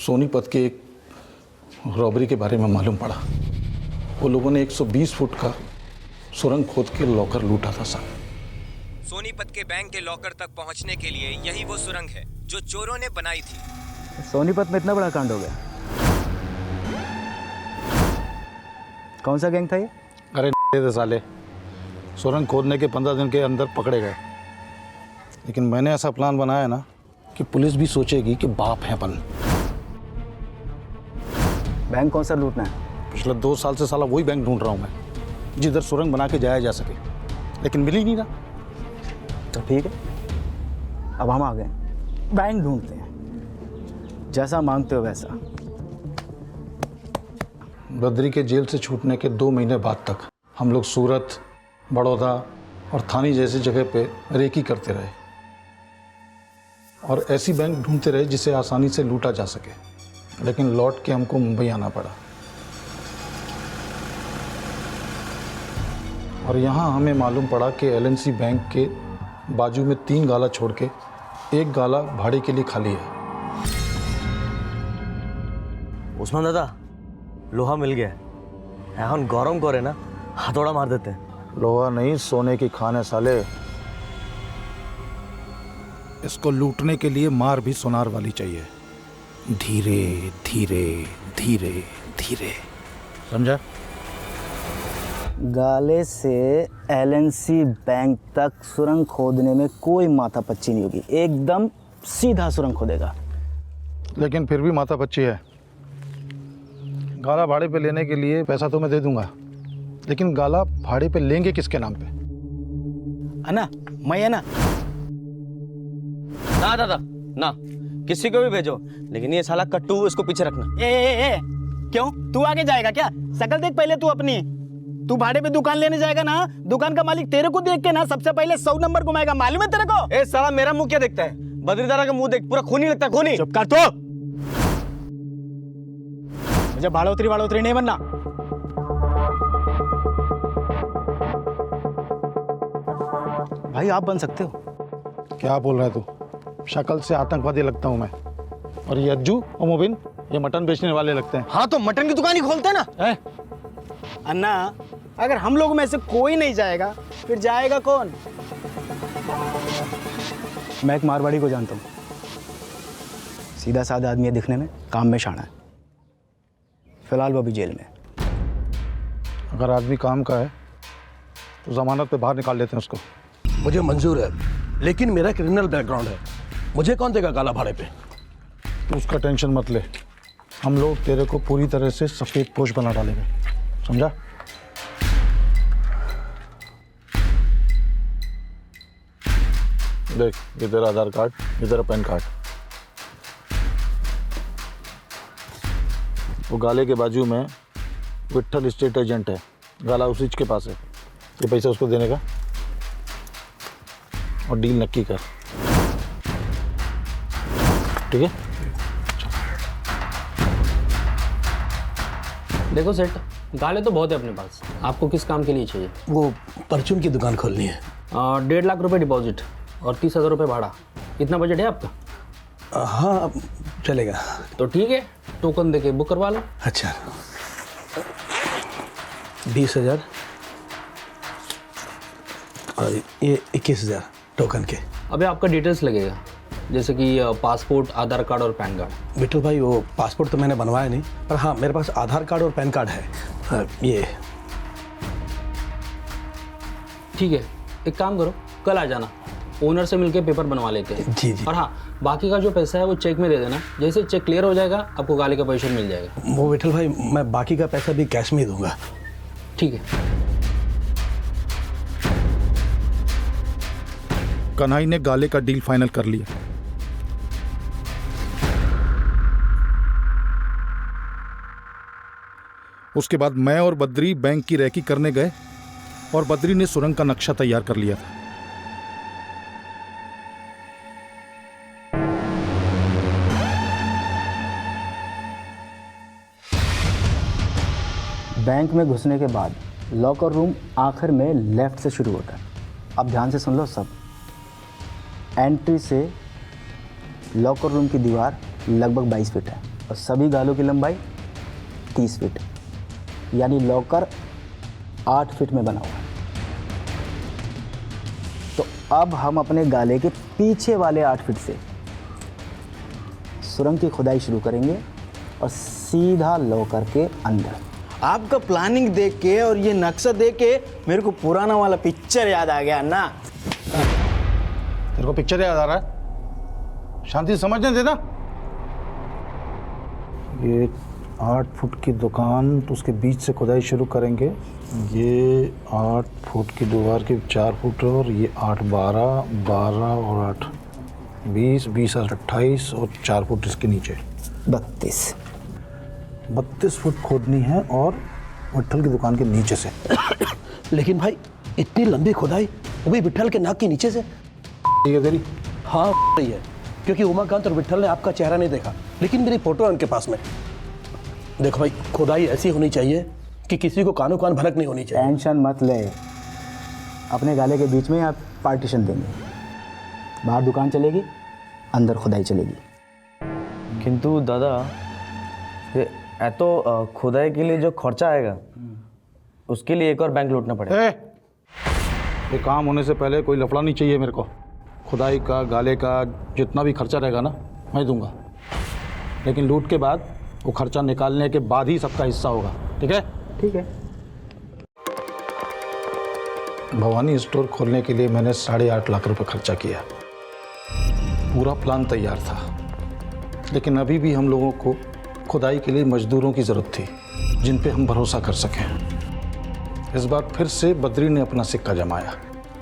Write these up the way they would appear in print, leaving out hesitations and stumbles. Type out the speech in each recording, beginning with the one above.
सोनीपत के एक रॉबरी के बारे में मालूम पड़ा। वो लोगों ने 120 फुट का सुरंग खोद के लॉकर लूटा था साहब। सोनीपत के बैंक के लॉकर तक पहुंचने के लिए यही वो सुरंग है जो चोरों ने बनाई थी। सोनीपत में इतना बड़ा कांड हो गया। कौन सा गैंग था ये? अरे साले, सुरंग खोदने के 15 दिन के अंदर पकड़े गए। लेकिन मैंने ऐसा प्लान बनाया ना कि पुलिस भी सोचेगी कि बाप है अपन। बैंक कौन सा लूटना है? पिछले 2 साल से साला वही बैंक ढूंढ रहा हूँ मैं, जिधर सुरंग बना के जाया जा सके, लेकिन मिल ही नहीं रहा। तो ठीक है, अब हम आ गए, बैंक ढूंढते हैं, जैसा मांगते हो वैसा। बद्री के जेल से छूटने के 2 महीने बाद तक हम लोग सूरत, बड़ौदा और थाने जैसी जगह पे रेकी करते रहे और ऐसी बैंक ढूंढते रहे जिसे आसानी से लूटा जा सके। लेकिन लौट के हमको मुंबई आना पड़ा और यहाँ हमें मालूम पड़ा कि एलएनसी बैंक के बाजू में 3 गाला छोड़ के 1 गाला भाड़े के लिए खाली है। उस्मान दादा, लोहा मिल गया है। এখন गरम करे ना, हथौड़ा मार देते हैं। लोहा नहीं, सोने की खान है साले। इसको लूटने के लिए मार भी सोनार वाली चाहिए। धीरे धीरे धीरे धीरे, समझा? गाले से एलएनसी बैंक तक सुरंग खोदने में कोई माथापच्ची नहीं होगी, एकदम सीधा सुरंग खोदेगा। लेकिन फिर भी माथापच्ची है। गाला भाड़े पे लेने के लिए पैसा तो मैं दे दूंगा, लेकिन गाला भाड़े पे लेंगे किसके नाम पे? अन्ना, मैं है ना। ना दादा ना, किसी को भी भेजो, लेकिन ये साला कट्टू इसको पीछे रखना। ए, क्यों? तू आगे जाएगा क्या? शकल देख पहले तू अपनी। तू भाड़े पे दुकान लेने जाएगा ना, दुकान का मालिक तेरे को देख के ना सबसे पहले 100 नंबर घुमाएगा, मालूम है तेरे को? ए साला, मेरा मुंह क्या देखता है? बद्रीदारा का मुंह देख, पूरा खूनी लगता है, खूनी। चुप कर तो। मुझे भाड़ोतरी नहीं बनना। भाई आप बन सकते हो। क्या बोल रहा है तू? शक्ल से आतंकवादी लगता हूँ मैं, और ये अज्जू और मोबिन ये मटन बेचने वाले लगते हैं। हाँ तो मटन की दुकान ही खोलते हैं ना। अन्ना, अगर हम लोग में से कोई नहीं जाएगा फिर जाएगा कौन? मैं एक मारवाड़ी को जानता हूँ, सीधा साधा आदमी है दिखने में, काम में शाना है। फिलहाल वो भी जेल में। अगर आदमी काम का है तो जमानत पे बाहर निकाल लेते हैं उसको। मुझे मंजूर है, लेकिन मेरा क्रिमिनल बैकग्राउंड है, मुझे कौन देगा गाला भाड़े पे? तो उसका टेंशन मत ले, हम लोग तेरे को पूरी तरह से सफेद पोश बना डालेंगे, समझा? देख, ये तेरा आधार कार्ड, ये तेरा पैन कार्ड। वो गाले के बाजू में विट्ठल स्टेट एजेंट है, गाला उसी के पास है। ये पैसा उसको देने का और डील नक्की कर, ठीक है? देखो सेठ, गाले तो बहुत है अपने पास, आपको किस काम के लिए चाहिए? वो परचून की दुकान खोलनी है। 1.5 लाख रुपए डिपॉजिट और 30,000 रुपये भाड़ा। इतना बजट है आपका? हाँ चलेगा। तो ठीक है, टोकन देके बुक करवा लो। अच्छा, 20,000 और ये 21,000 टोकन के। अबे आपका डिटेल्स लगेगा, जैसे कि पासपोर्ट, आधार कार्ड और पैन कार्ड। बिट्टू भाई, वो पासपोर्ट तो मैंने बनवाया नहीं, पर हाँ मेरे पास आधार कार्ड और पैन कार्ड है। ये ठीक है, एक काम करो, कल आ जाना, ओनर से मिलके पेपर बनवा लेते हैं। जी जी। और हाँ, बाकी का जो पैसा है वो चेक में दे देना, जैसे चेक क्लियर हो जाएगा आपको गाले का पैसा मिल जाएगा। वो विठल भाई, मैं बाकी का पैसा भी कैश में ही दूंगा। ठीक है। कन्हई ने गाले का डील फाइनल कर लिया। उसके बाद मैं और बद्री बैंक की रेकी करने गए और बद्री ने सुरंग का नक्शा तैयार कर लिया था। बैंक में घुसने के बाद लॉकर रूम आखिर में लेफ्ट से शुरू होता है। अब ध्यान से सुन लो सब। एंट्री से लॉकर रूम की दीवार लगभग 22 फीट है। और सभी गालों की लंबाई 30 फीट, यानी लॉकर 8 फीट में बना हुआ है। तो अब हम अपने गाले के पीछे वाले 8 फीट से सुरंग की खुदाई शुरू करेंगे और सीधा लॉकर के अंदर। आपका प्लानिंग देख के और ये नक्शा देख के मेरे को पुराना वाला पिक्चर याद आ गया ना। तेरे को पिक्चर याद आ रहा है? शांति से समझने देना। ये 8 फुट की दुकान, तो उसके बीच से खुदाई शुरू करेंगे। ये 8 फुट की दीवार के 4 फुट और ये 8 12 12 और 8 20 20 और 28 और 4 फुट इसके नीचे 32 फुट खोदनी है और विट्ठल की दुकान के नीचे से। लेकिन भाई इतनी लंबी खुदाई, वो भी विट्ठल के नाक के नीचे से? ठीक है तेरी? हाँ सही है, क्योंकि उमाकांत और विट्ठल ने आपका चेहरा नहीं देखा, लेकिन मेरी फोटो है उनके पास में। देखो भाई, खुदाई ऐसी होनी चाहिए कि किसी को कानो कान भनक नहीं होनी चाहिए। टेंशन मत ले, अपने गाले के बीच में आप पार्टीशन देंगे। बाहर दुकान चलेगी, अंदर खुदाई चलेगी। किंतु दादा ये तो खुदाई के लिए जो खर्चा आएगा उसके लिए एक और बैंक लूटना पड़ेगा। ये काम होने से पहले कोई लफड़ा नहीं चाहिए मेरे को। खुदाई का, गाले का जितना भी खर्चा रहेगा ना मैं दूंगा, लेकिन लूट के बाद वो खर्चा निकालने के बाद ही सबका हिस्सा होगा। ठीक है? ठीक है। भवानी स्टोर खोलने के लिए मैंने 8.5 लाख रुपए खर्चा किया। पूरा प्लान तैयार था, लेकिन अभी भी हम लोगों को खुदाई के लिए मजदूरों की ज़रूरत थी जिन पे हम भरोसा कर सकें। इस बार फिर से बद्री ने अपना सिक्का जमाया।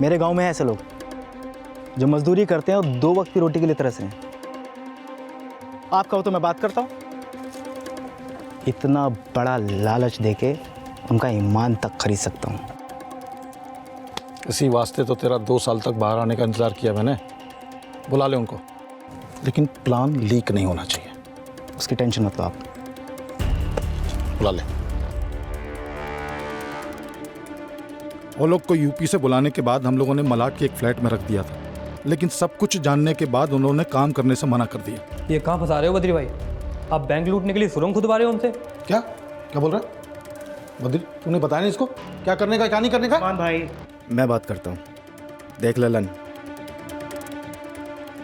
मेरे गांव में है ऐसे लोग जो मजदूरी करते हैं और 2 वक्त की रोटी के लिए तरस हैं। आप कहो तो मैं बात करता हूँ। इतना बड़ा लालच देके उनका ईमान तक खरीद सकता हूँ। इसी वास्ते तो तेरा 2 साल तक बाहर आने का इंतज़ार किया मैंने। बुला ले उनको, लेकिन प्लान लीक नहीं होना चाहिए। उसकी टेंशन मत लो आप। बुला ले। वो लोग को यूपी से बुलाने के बाद हम लोगों ने मलाड के एक फ्लैट में रख दिया था, लेकिन सब कुछ जानने के बाद उन्होंने काम करने से मना कर दिया। ये कहाँ फंसा रहे हो बद्री भाई? आप बैंक लूटने के लिए सुरंग खुदवा रहे हो उनसे? क्या क्या बोल रहा है बद्री? तूने बताया नहीं इसको क्या करने का क्या नहीं करने का? भाई मैं बात करता हूँ। देख ललन,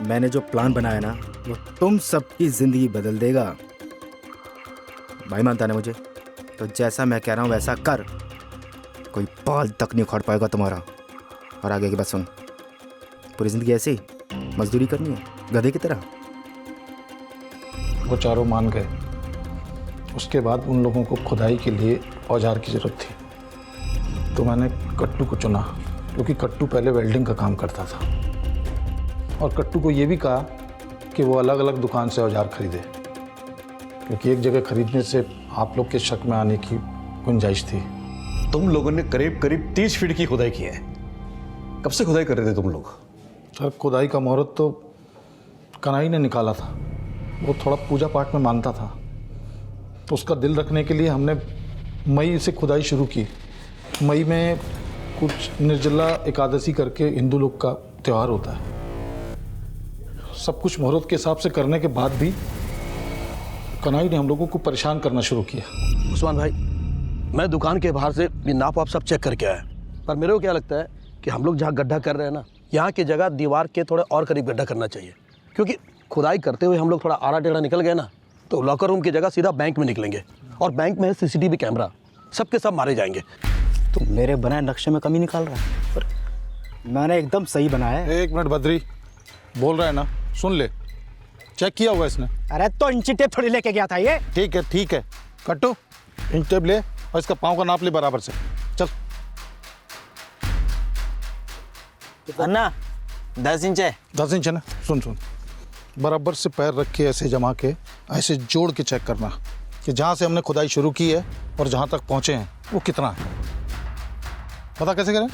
मैंने जो प्लान बनाया ना वो तुम सबकी जिंदगी बदल देगा। भाई मानता ना मुझे, तो जैसा मैं कह रहा हूँ वैसा कर, कोई बाल तक नहीं उखाड़ पाएगा तुम्हारा। और आगे की बात सुन, पूरी जिंदगी ऐसे ही मजदूरी करनी है गधे की तरह। वो चारों मान गए। उसके बाद उन लोगों को खुदाई के लिए औजार की ज़रूरत थी, तो मैंने कट्टू को चुना, क्योंकि कट्टू पहले वेल्डिंग का काम करता था। और कट्टू को ये भी कहा कि वो अलग अलग दुकान से औजार खरीदे, क्योंकि एक जगह खरीदने से आप लोग के शक में आने की गुंजाइश थी। तुम लोगों ने करीब करीब 30 फीट की खुदाई की है। कब से खुदाई कर रहे थे तुम लोग? सर, खुदाई का मुहूर्त तो कनाई ने निकाला था। वो थोड़ा पूजा पाठ में मानता था, तो उसका दिल रखने के लिए हमने मई से खुदाई शुरू की। मई में कुछ निर्जला एकादशी करके हिंदू लोग का त्यौहार होता है। सब कुछ मुहूर्त के हिसाब से करने के बाद भी कनाई ने हम लोगों को परेशान करना शुरू किया। उस्मान भाई, मैं दुकान के बाहर से भी नाप आप सब चेक करके आया, पर मेरे को क्या लगता है कि हम लोग जहाँ गड्ढा कर रहे हैं ना, यहाँ की जगह दीवार के थोड़े और करीब गड्ढा करना चाहिए, क्योंकि खुदाई करते हुए हम लोग थोड़ा आड़ा टेढ़ा निकल गए ना, तो लॉकर रूम की जगह सीधा बैंक में निकलेंगे, और बैंक में है CCTV कैमरा, सबके सब मारे जाएंगे। तो मेरे बनाए नक्शे में कमी निकाल रहा है, पर मैंने एकदम सही बनाया है। 1 मिनट बद्री, बोल रहा है ना, सुन ले। चेक किया हुआ इसने? अरे तो इंची टेप थोड़ी लेके गया था ये। ठीक है कट्टू, इंच टेप ले और इसका पाँव का नाप ले बराबर से। चल। अन्ना 10 इंच है। 10 इंच है ना? सुन, बराबर से पैर रख के ऐसे जमा के ऐसे जोड़ के चेक करना कि जहाँ से हमने खुदाई शुरू की है और जहाँ तक पहुँचे हैं वो कितना है। पता कैसे करें?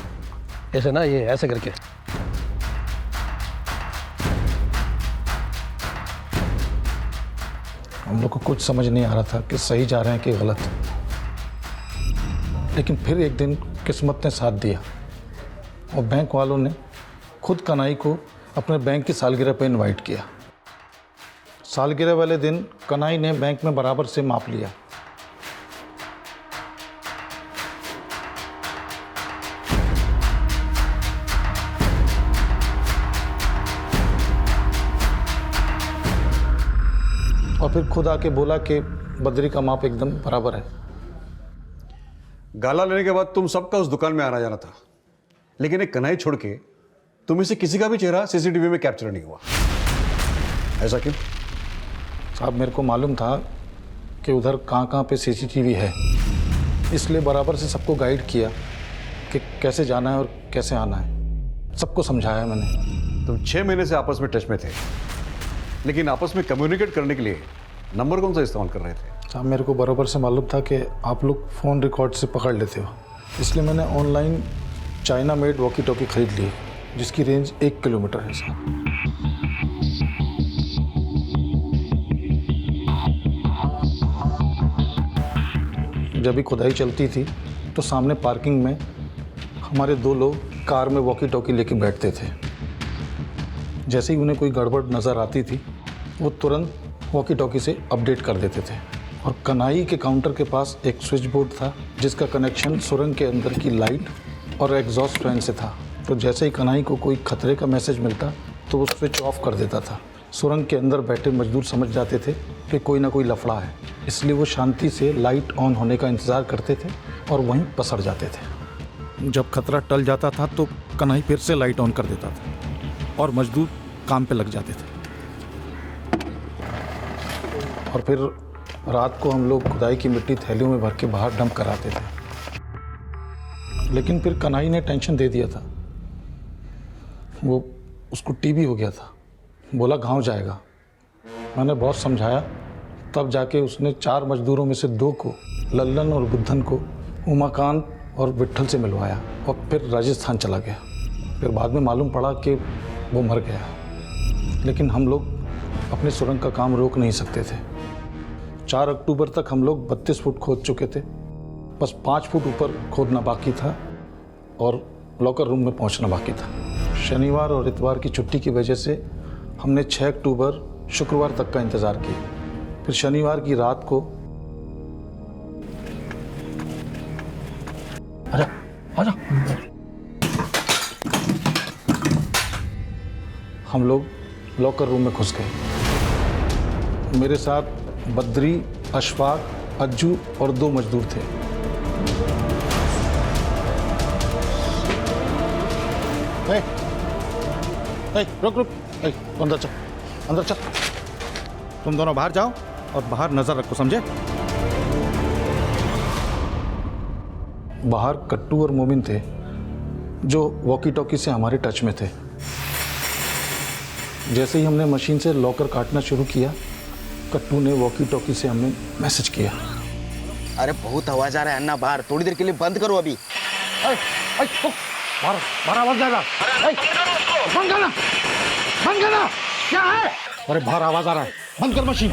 ऐसे ना, ये ऐसे करके। हम लोग को कुछ समझ नहीं आ रहा था कि सही जा रहे हैं कि गलत, लेकिन फिर एक दिन किस्मत ने साथ दिया और बैंक वालों ने खुद कनाई को अपने बैंक की सालगिरह पे इनवाइट किया। सालगिरह वाले दिन कन्हई ने बैंक में बराबर से माप लिया। और फिर खुद आके बोला कि बद्री का माप एकदम बराबर है। गाला लेने के बाद तुम सबका उस दुकान में आना जाना था, लेकिन एक कन्हई छोड़ के तुम से किसी का भी चेहरा सीसीटीवी में कैप्चर नहीं हुआ। ऐसा क्यों? साहब, मेरे को मालूम था कि उधर कहाँ पे सीसीटीवी है, इसलिए बराबर से सबको गाइड किया कि कैसे जाना है और कैसे आना है। सबको समझाया मैंने। तुम 6 महीने से आपस में टच में थे, लेकिन आपस में कम्युनिकेट करने के लिए नंबर कौन सा इस्तेमाल कर रहे थे? साहब, मेरे को बराबर से मालूम था कि आप लोग फ़ोन रिकॉर्ड से पकड़ लेते हो, इसलिए मैंने online China made walkie talkie खरीद ली, जिसकी रेंज 1 किलोमीटर है साहब। जब भी खुदाई चलती थी तो सामने पार्किंग में हमारे 2 लोग कार में वॉकी टॉकी लेके बैठते थे। जैसे ही उन्हें कोई गड़बड़ नज़र आती थी, वो तुरंत वॉकी टॉकी से अपडेट कर देते थे। और कन्हई के काउंटर के पास एक स्विच बोर्ड था, जिसका कनेक्शन सुरंग के अंदर की लाइट और एग्जॉस्ट फैन से था। तो जैसे ही कन्हई को कोई खतरे का मैसेज मिलता तो वो स्विच ऑफ कर देता था। सुरंग के अंदर बैठे मजदूर समझ जाते थे कि कोई ना कोई लफड़ा है, इसलिए वो शांति से लाइट ऑन होने का इंतज़ार करते थे और वहीं पसर जाते थे। जब खतरा टल जाता था तो कन्हई फिर से लाइट ऑन कर देता था और मजदूर काम पे लग जाते थे। और फिर रात को हम लोग खुदाई की मिट्टी थैलियों में भर के बाहर डंप कराते थे। लेकिन फिर कन्हई ने टेंशन दे दिया था। वो उसको टीबी हो गया था, बोला गांव जाएगा। मैंने बहुत समझाया, तब जाके उसने 4 मजदूरों में से 2 को, लल्लन और बुद्धन को, उमाकांत और विट्ठल से मिलवाया और फिर राजस्थान चला गया। फिर बाद में मालूम पड़ा कि वो मर गया। लेकिन हम लोग अपने सुरंग का काम रोक नहीं सकते थे। 4 अक्टूबर तक हम लोग 32 फुट खोद चुके थे, बस 5 फुट ऊपर खोदना बाकी था और लॉकर रूम में पहुंचना बाकी था। शनिवार और इतवार की छुट्टी की वजह से हमने 6 अक्टूबर शुक्रवार तक का इंतज़ार किया। फिर शनिवार की रात को आजा हम लोग लॉकर रूम में घुस गए। मेरे साथ बद्री, अशफाक, अज्जू और 2 मजदूर थे। रुक अंदर चल, अंदर चल। तुम दोनों बाहर जाओ और बाहर नजर रखो, समझे? बाहर कट्टू और मोमिन थे, जो वॉकी टॉकी से हमारे टच में थे। जैसे ही हमने मशीन से लॉकर काटना शुरू किया, कट्टू ने वॉकी टॉकी से हमें मैसेज किया। अरे बहुत आवाज आ रहा है अन्ना, बाहर थोड़ी देर के लिए बंद करो अभी। बाहर आवाज आ रहा है, बंद करना, क्या है? अरे बाहर आवाज आ रहा है, बंद कर मशीन।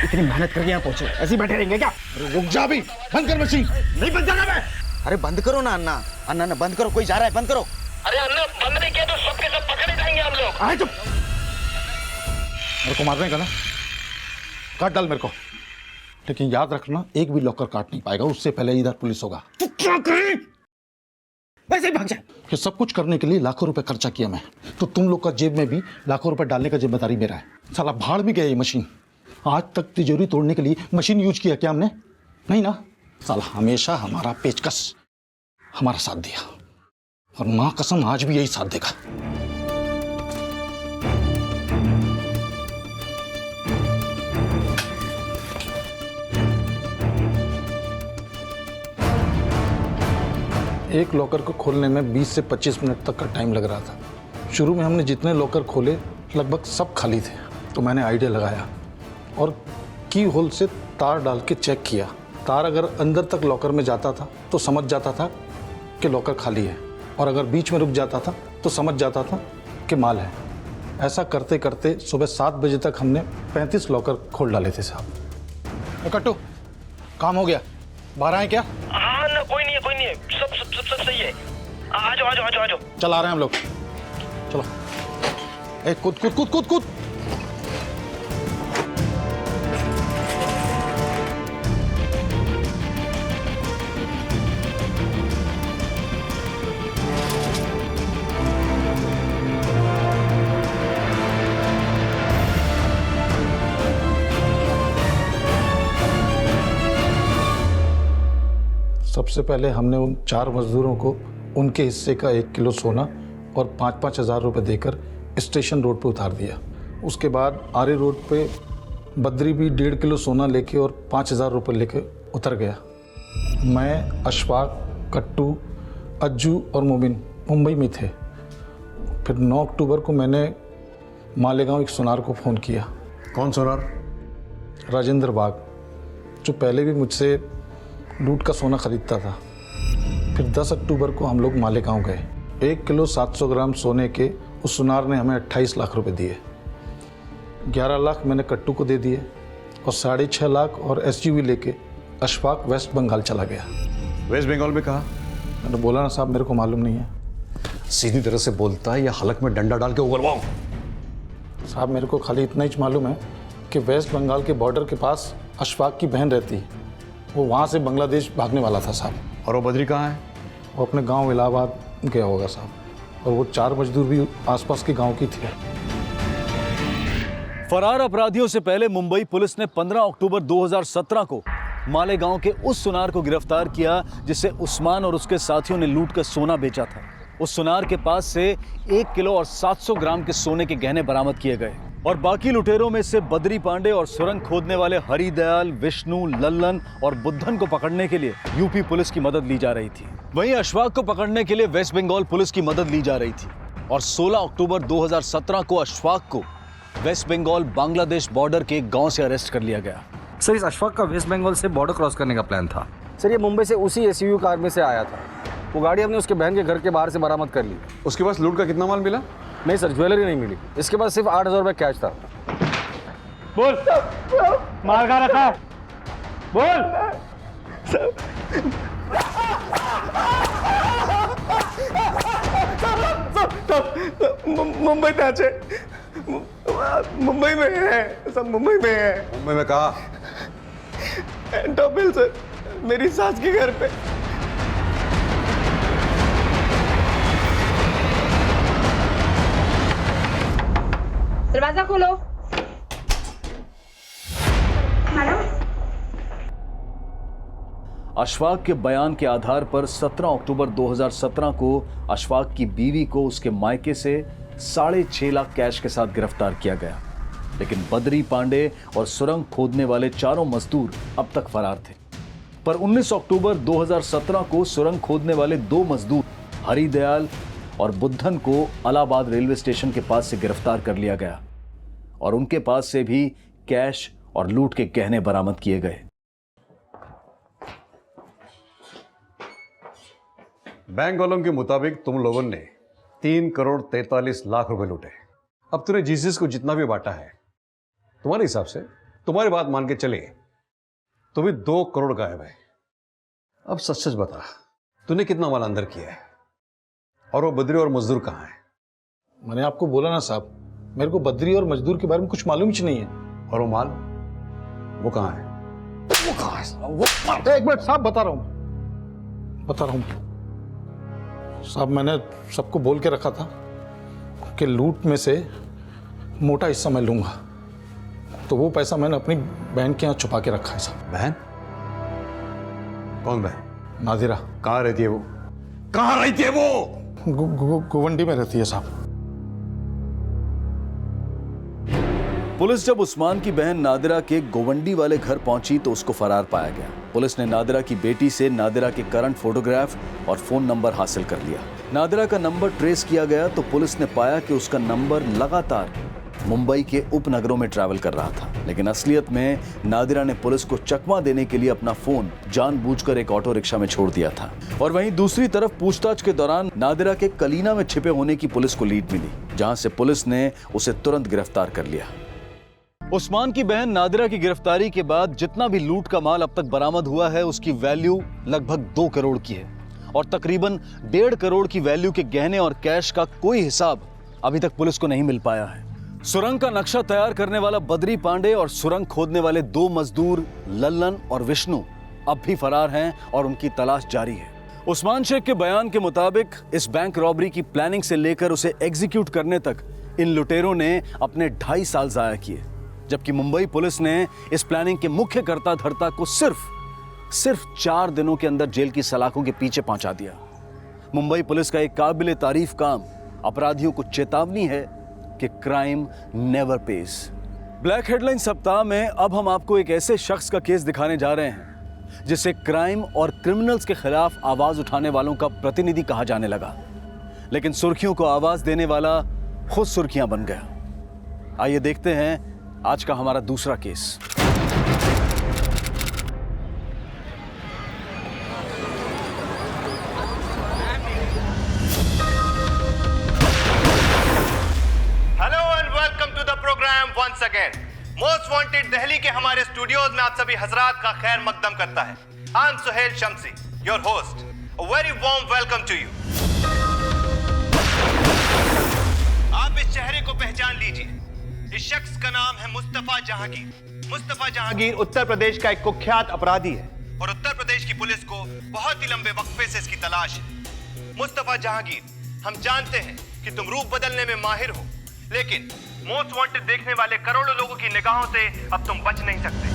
इतनी मेहनत करके यहाँ पहुंचे, ऐसे ही बैठे रहेंगे क्या? अरे रुक जा भी, बंद कर मशीन। नहीं बंद करना मैं। अरे बंद करो ना अन्ना, अन्ना ना बंद करो, कोई जा रहा है, बंद करो। अरे अन्ना बंद नहीं किया तो सबके सब पकड़े जाएंगे हम लोग। आए चुप, मेरे को मारने का ना, काट डाल मेरे को। लेकिन याद रखना, एक भी लॉकर काट नहीं पाएगा, उससे पहले इधर पुलिस होगा। तू क्या करे? वैसे ही भाग जाए। ये सब कुछ करने के लिए लाखों रुपए खर्चा किया मैं, तो तुम लोग का जेब में भी लाखों रुपए डालने का जिम्मेदारी मेरा है। साला भाड़ में गया ये मशीन। आज तक तिजोरी तोड़ने के लिए मशीन यूज किया क्या हमने? नहीं ना। साला हमेशा हमारा पेचकस हमारा साथ दिया, और माँ कसम आज भी यही साथ देगा। एक लॉकर को खोलने में 20 से 25 मिनट तक का टाइम लग रहा था। शुरू में हमने जितने लॉकर खोले लगभग सब खाली थे, तो मैंने आइडिया लगाया और की होल से तार डाल के चेक किया। तार अगर अंदर तक लॉकर में जाता था तो समझ जाता था कि लॉकर खाली है, और अगर बीच में रुक जाता था तो समझ जाता था कि माल है। ऐसा करते करते सुबह 7 बजे तक हमने 35 लॉकर खोल डाले थे साहब। कट्टू, काम हो गया, बाहर आए क्या? हाँ ना, कोई नहीं है, सब सही है। आ जाओ। चल आ रहे हैं हम लोग, चलो। ए कूद कूद कूद कूद कूद। सबसे पहले हमने उन 4 मजदूरों को उनके हिस्से का 1 किलो सोना और 5-5 हज़ार रुपये देकर स्टेशन रोड पर उतार दिया। उसके बाद आरे रोड पे बद्री भी 1.5 किलो सोना लेके और 5,000 रुपये लेके उतर गया। मैं, अशफाक, कट्टू, अज्जू और मोमिन मुंबई में थे। फिर 9 अक्टूबर को मैंने मालेगांव एक सुनार को फ़ोन किया। कौन सोनार? राजेंद्र बाग, जो पहले भी मुझसे लूट का सोना खरीदता था। फिर 10 अक्टूबर को हम लोग मालेगांव गए। 1 किलो 700 ग्राम सोने के उस सुनार ने हमें 28 लाख रुपए दिए। 11 लाख मैंने कट्टू को दे दिए और 6.5 लाख और SUV लेके अशफाक वेस्ट बंगाल चला गया। वेस्ट बंगाल में कहा? मैंने बोला ना साहब, मेरे को मालूम नहीं है। सीधी तरह से बोलता है या हलक में डंडा डाल के उगलवाऊं? साहब मेरे को खाली इतना ही मालूम है कि वेस्ट बंगाल के बॉर्डर के पास अशफाक की बहन रहती है। वो वहाँ से बांग्लादेश भागने वाला था साहब। और वो बद्री कहाँ है? वो अपने गांव इलाहाबाद गया होगा साहब। और वो 4 मजदूर भी आसपास के गांव की थी। फरार अपराधियों से पहले मुंबई पुलिस ने 15 अक्टूबर 2017 को मालेगांव के उस सुनार को गिरफ्तार किया जिसे उस्मान और उसके साथियों ने लूट कर सोना बेचा था। उस सुनार के पास से 1 किलो और 700 ग्राम के सोने के गहने बरामद किए गए और बाकी लुटेरों में से बद्री पांडे और सुरंग खोदने वाले हरिदयाल, विष्णु, लल्लन और बुद्धन को पकड़ने के लिए यूपी पुलिस की मदद ली जा रही थी। वहीं अशफाक को पकड़ने के लिए वेस्ट बंगाल पुलिस की मदद ली जा रही थी और 16 अक्टूबर 2017 को अशफाक को वेस्ट बंगाल बांग्लादेश बॉर्डर के एक गांव से अरेस्ट कर लिया गया। सर, इस अशफाक का वेस्ट बंगाल से बॉर्डर क्रॉस करने का प्लान था। सर, ये मुंबई से उसी SUV कार में से आया था। वो गाड़ी हमने उसके बहन के घर के बाहर से बरामद कर ली। उसके पास लूट का कितना माल मिला? नहीं सर, ज्वेलरी नहीं मिली। इसके पास सिर्फ 8,000 रुपये कैश था। बोल, माल कहाँ रखा है? बोल। मुंबई पहुंचे। मुंबई में है सब, मुंबई में है। मुंबई में कहा? टॉपिल सर, मेरी सास के घर पे। दरवाजा खोलो। मैडम। अशफाक के बयान के आधार पर 17 अक्टूबर 2017 को अशफाक की बीवी को उसके मायके से 6.5 लाख कैश के साथ गिरफ्तार किया गया। लेकिन बद्री पांडे और सुरंग खोदने वाले चारों मजदूर अब तक फरार थे। पर 19 अक्टूबर 2017 को सुरंग खोदने वाले 2 मजदूर हरिदयाल और बुद्धन को इलाहाबाद रेलवे स्टेशन के पास से गिरफ्तार कर लिया गया और उनके पास से भी कैश और लूट के गहने बरामद किए गए। बैंक वालों के मुताबिक तुम लोगों ने 3 करोड़ 43 लाख रुपए लूटे। अब तूने जीसस को जितना भी बांटा है, तुम्हारे हिसाब से, तुम्हारी बात मान के चले तो भी 2 करोड़ गायब है। अब सच सच बता, तूने कितना माल अंदर किया है और वो बद्री और मजदूर कहाँ है? मैंने आपको बोला ना साहब, मेरे को बद्री और मजदूर के बारे में कुछ मालूम ही नहीं है। और वो माल, वो कहाँ है? वो कहाँ है साहब? वो एक मिनट साहब, बता रहा हूँ साहब। मैंने सबको बोल के रखा था कि लूट में से मोटा हिस्सा मैं लूंगा, तो वो पैसा मैंने अपनी बहन के यहाँ छुपा के रखा है साहब। बहन? कौन बहन? नादिरा। कहाँ रहती है वो? कहाँ रहती है वो? गोवंडी में रहती है साहब। पुलिस जब उस्मान की बहन नादिरा के गोवंडी वाले घर पहुंची तो उसको फरार पाया गया। पुलिस ने नादिरा की बेटी से नादिरा के करंट फोटोग्राफ और फोन नंबर हासिल कर लिया। नादिरा का नंबर ट्रेस किया गया तो पुलिस ने पाया कि उसका नंबर लगातार मुंबई के उपनगरों में ट्रैवल कर रहा था। लेकिन असलियत में नादिरा ने पुलिस को चकमा देने के लिए अपना फोन जानबूझकर एक ऑटो रिक्शा में छोड़ दिया था। और वहीं दूसरी तरफ पूछताछ के दौरान नादिरा के कलीना में छिपे होने की पुलिस को लीड मिली, जहां से पुलिस ने उसे तुरंत गिरफ्तार कर लिया। उस्मान की बहन नादिरा की गिरफ्तारी के बाद जितना भी लूट का माल अब तक बरामद हुआ है उसकी वैल्यू लगभग 2 करोड़ की है और तकरीबन 1.5 करोड़ की वैल्यू के गहने और कैश का कोई हिसाब अभी तक पुलिस को नहीं मिल पाया है। सुरंग का नक्शा तैयार करने वाला बद्री पांडे और सुरंग खोदने वाले 2 मजदूर लल्लन और विष्णु अब भी फरार हैं और उनकी तलाश जारी है। उस्मान शेख के बयान के मुताबिक इस बैंक रॉबरी की प्लानिंग से लेकर उसे एग्जीक्यूट करने तक इन लुटेरों ने अपने 2.5 साल जाया किए, जबकि मुंबई पुलिस ने इस प्लानिंग के मुख्य कर्ता धर्ता को सिर्फ सिर्फ 4 दिनों के अंदर जेल की सलाखों के पीछे पहुंचा दिया। मुंबई पुलिस का एक काबिल तारीफ काम अपराधियों को चेतावनी है कि crime never page. Black headline सप्ताह में अब हम आपको एक ऐसे शख्स का केस दिखाने जा रहे हैं जिसे क्राइम और क्रिमिनल्स के खिलाफ आवाज उठाने वालों का प्रतिनिधि कहा जाने लगा, लेकिन सुर्खियों को आवाज देने वाला खुद सुर्खियां बन गया। आइए देखते हैं आज का हमारा दूसरा case. Once again most wanted Delhi के हमारे स्टूडियोज में आप सभी हजरात का खैर मकदम करता है। I am Suhel Shamsi, your host. A very warm welcome to you. आप इस चेहरे को पहचान लीजिए। इस शख्स का नाम है मुस्तफा जहांगीर। मुस्तफा जहांगीर उत्तर प्रदेश का एक कुख्यात अपराधी है और उत्तर प्रदेश की पुलिस को बहुत ही लंबे वक्फे से इसकी तलाश है। मुस्तफा जहांगीर, हम जानते हैं कि तुम रूप बदलने में माहिर हो, लेकिन मोस्ट वांटेड देखने वाले करोड़ों लोगों की निगाहों से अब तुम बच नहीं सकते।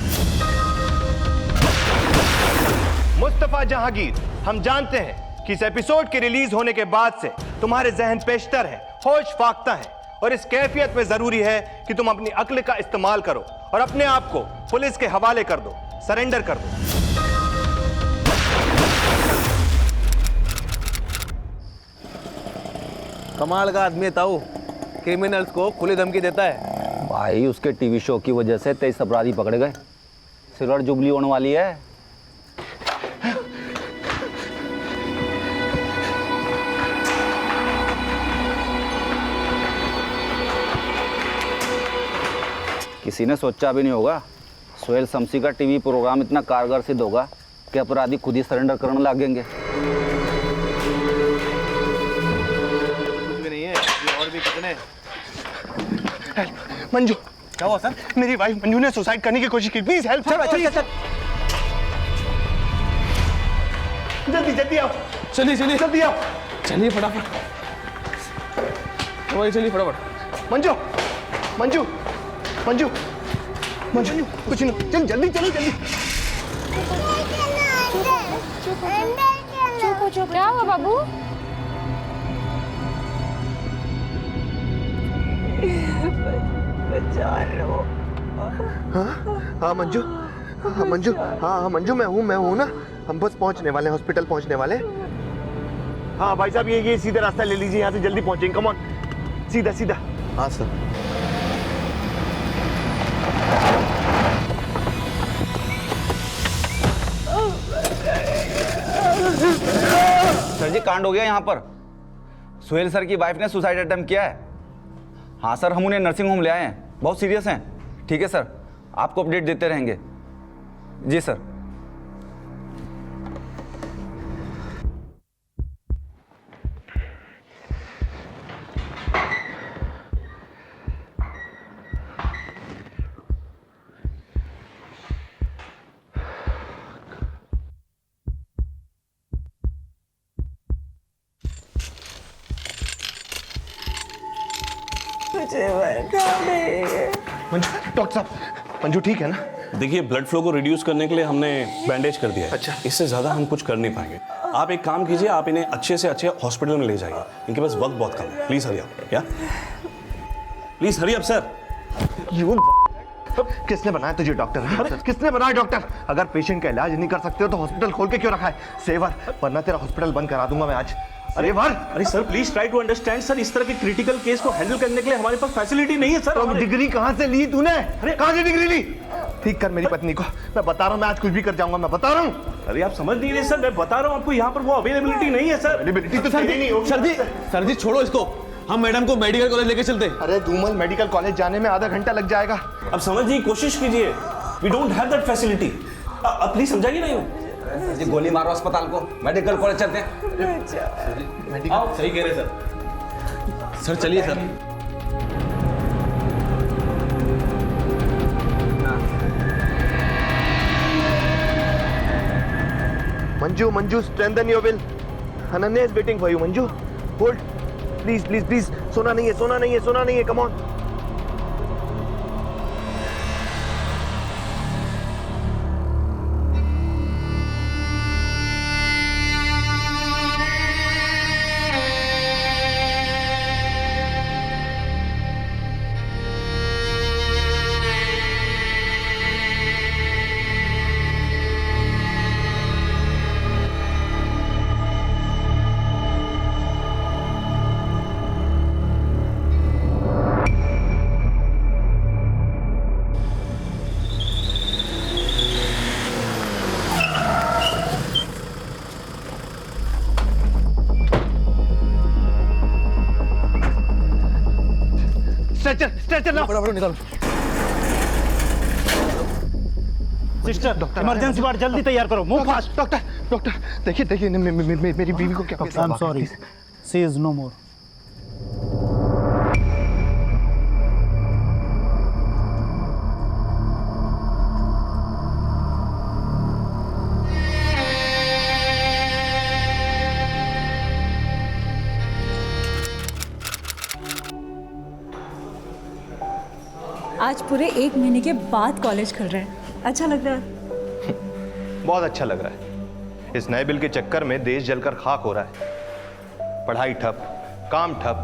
मुस्तफा जहांगीर, हम जानते हैं कि इस एपिसोड के रिलीज होने के बाद से तुम्हारे जहन पेशतर है, होश फाख्ता है, और इस कैफियत में जरूरी है कि तुम अपनी अक्ल का इस्तेमाल करो और अपने आप को पुलिस के हवाले कर दो, सरेंडर कर दो। कमाल का आदमी ताऊ, क्रिमिनल्स को खुली धमकी देता है। भाई उसके टीवी शो की वजह से 23 अपराधी पकड़े गए। सिल्वर जुबली होने वाली है। किसी ने सोचा भी नहीं होगा सुहेल शम्सी का टीवी प्रोग्राम इतना कारगर सिद्ध होगा कि अपराधी खुद ही सरेंडर करने लगेंगे। कुछ भी नहीं है, ये और भी कितने। मंजू, क्या हुआ सर? मेरी वाइफ मंजू ने सुसाइड करने की कोशिश की। Please help. जल्दी जल्दी आओ। चलिए जल्दी आओ। चलिए फटाफट। चलिए फटाफट। मंजू मंजू मंजू मंजू, कुछ नहीं, चल जल्दी चलो जल्दी। चुप, क्या हुआ बाबू? हाँ मंजू, हाँ मंजू, हाँ मंजू, मैं हूँ ना। हम बस पहुँचने वाले, हॉस्पिटल पहुँचने वाले। हाँ भाई साहब, ये सीधा रास्ता ले लीजिए, यहाँ से जल्दी पहुँचेंगे। कम ऑन, सीधा सीधा। हाँ सर। सर जी, कांड हो गया यहाँ पर। सुहेल सर की वाइफ ने सुसाइड अटेम्प्ट किया है। हाँ सर, हम उन्हें नर्सिंग होम ले आए हैं, बहुत सीरियस हैं। ठीक है सर, आपको अपडेट देते रहेंगे। जी सर। मंजू, डॉक्टर साहब, मंजू ठीक है ना? देखिए, ब्लड फ्लो को रिड्यूस करने के लिए हमने बैंडेज कर दिया है। अच्छा। इससे ज़्यादा हम कुछ कर नहीं पाएंगे। आप एक काम कीजिए, आप इन्हें अच्छे से अच्छे हॉस्पिटल में ले जाइए। इनके पास वक्त बहुत कम है। Please hurry up. या प्लीज़ हरी अप सर। किसने बनाया तुझे डॉक्टर? किसने बनाया डॉक्टर? अगर पेशेंट का इलाज नहीं कर सकते हो तो हॉस्पिटल खोल के क्यों रखा है? सेवर, वरना तेरा हॉस्पिटल बंद करा दूंगा मैं आज। अरे sir, please try to understand sir. इस तरह के क्रिटिकल केस को हैंडल करने के लिए हमारे पास फैसिलिटी नहीं है सर। तो डिग्री कहाँ से ली तूने? अरे कहाँ से डिग्री ली? ठीक कर मेरी पत्नी को। मैं बता रहा हूँ, मैं आज कुछ भी कर जाऊंगा, मैं बता रहा हूँ। अरे आप समझ नहीं रहे सर, मैं बता रहा हूँ आपको, यहाँ पर वो अवेलेबिलिटी नहीं है सर। अवेलेबिलिटी तो तेरी नहीं होगी। सर जी छोड़ो इसको, हम मैडम को मेडिकल कॉलेज लेके चलते। अरे धूमल, मेडिकल कॉलेज जाने में आधा घंटा लग जाएगा। अब समझने की कोशिश कीजिए। We don't have that facility. अब प्लीज समझाइए नहीं हो। जी गोली मारो अस्पताल को, मेडिकल कॉलेज चलते हैं। मेडिकल सही कह रहे सर। सर चलिए sir. Manju, strengthen your will. Ananya is waiting for you. Manju, hold. Please. सोना नहीं है. Come on. करना। निकालो। सिस्टर, इमरजेंसी वार्ड जल्दी तैयार करो। Move fast. डॉक्टर देखिए मेरी बीवी को क्या। I am sorry, she is no more. आज पूरे 1 महीने के बाद कॉलेज खुल रहा है, अच्छा लग रहा है। बहुत अच्छा लग रहा है। इस नए बिल के चक्कर में देश जलकर खाक हो रहा है। पढ़ाई ठप, काम ठप।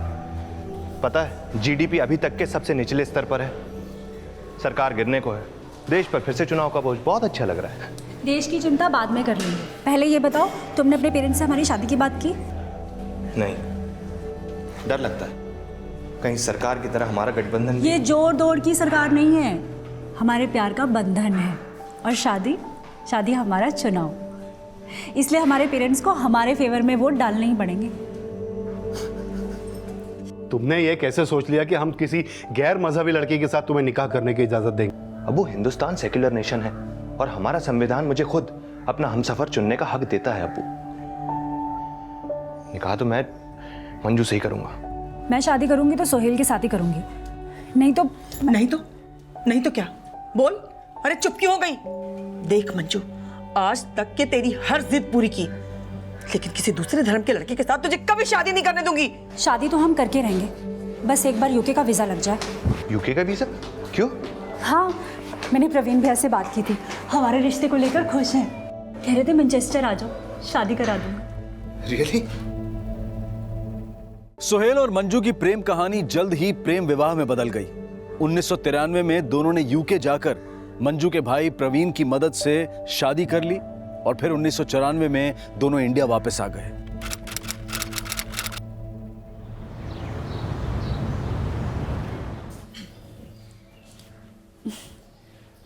पता है, जीडीपी अभी तक के सबसे निचले स्तर पर है। सरकार गिरने को है। देश पर फिर से चुनाव का बोझ। बहुत अच्छा लग रहा है। देश की चिंता बाद में कर लेंगे, पहले ये बताओ तुमने अपने पेरेंट्स से हमारी शादी की बात की? नहीं, डर लगता है कहीं सरकार की तरह हमारा गठबंधन। ये जोड़ दौड़ की सरकार नहीं है, हमारे प्यार का बंधन है। और शादी हमारा चुनाव, इसलिए हमारे पेरेंट्स को हमारे फेवर में वोट डालने ही पड़ेंगे। तुमने ये कैसे सोच लिया कि हम किसी गैर मजहबी लड़की के साथ तुम्हें निकाह करने की इजाजत देंगे? अबू, हिंदुस्तान सेक्युलर नेशन है और हमारा संविधान मुझे खुद अपना हमसफर चुनने का हक देता है। अबू, निकाह तो मैं मंजू से ही करूंगा। मैं शादी करूंगी तो सोहेल के साथ ही करूंगी, नहीं तो क्या? बोल। अरे चुप क्यों हो गई? देख मंजू, आज तक के तेरी हर जिद पूरी की, लेकिन किसी दूसरे धर्म के लड़के के साथ तुझे कभी शादी नहीं करने दूंगी। शादी तो हम करके रहेंगे, बस एक बार यूके का वीजा लग जाए। यूके का वीजा? क्यों? हाँ, मैंने प्रवीण भैया से बात की थी, हमारे रिश्ते को लेकर खुश हैं। कह रहे थे मैनचेस्टर आ जाओ, शादी करा दूंगा। रियली? सुहेल और मंजू की प्रेम कहानी जल्द ही प्रेम विवाह में बदल गई। 1993 में दोनों ने यूके जाकर मंजू के भाई प्रवीण की मदद से शादी कर ली और फिर 1994 में दोनों इंडिया वापस आ गए।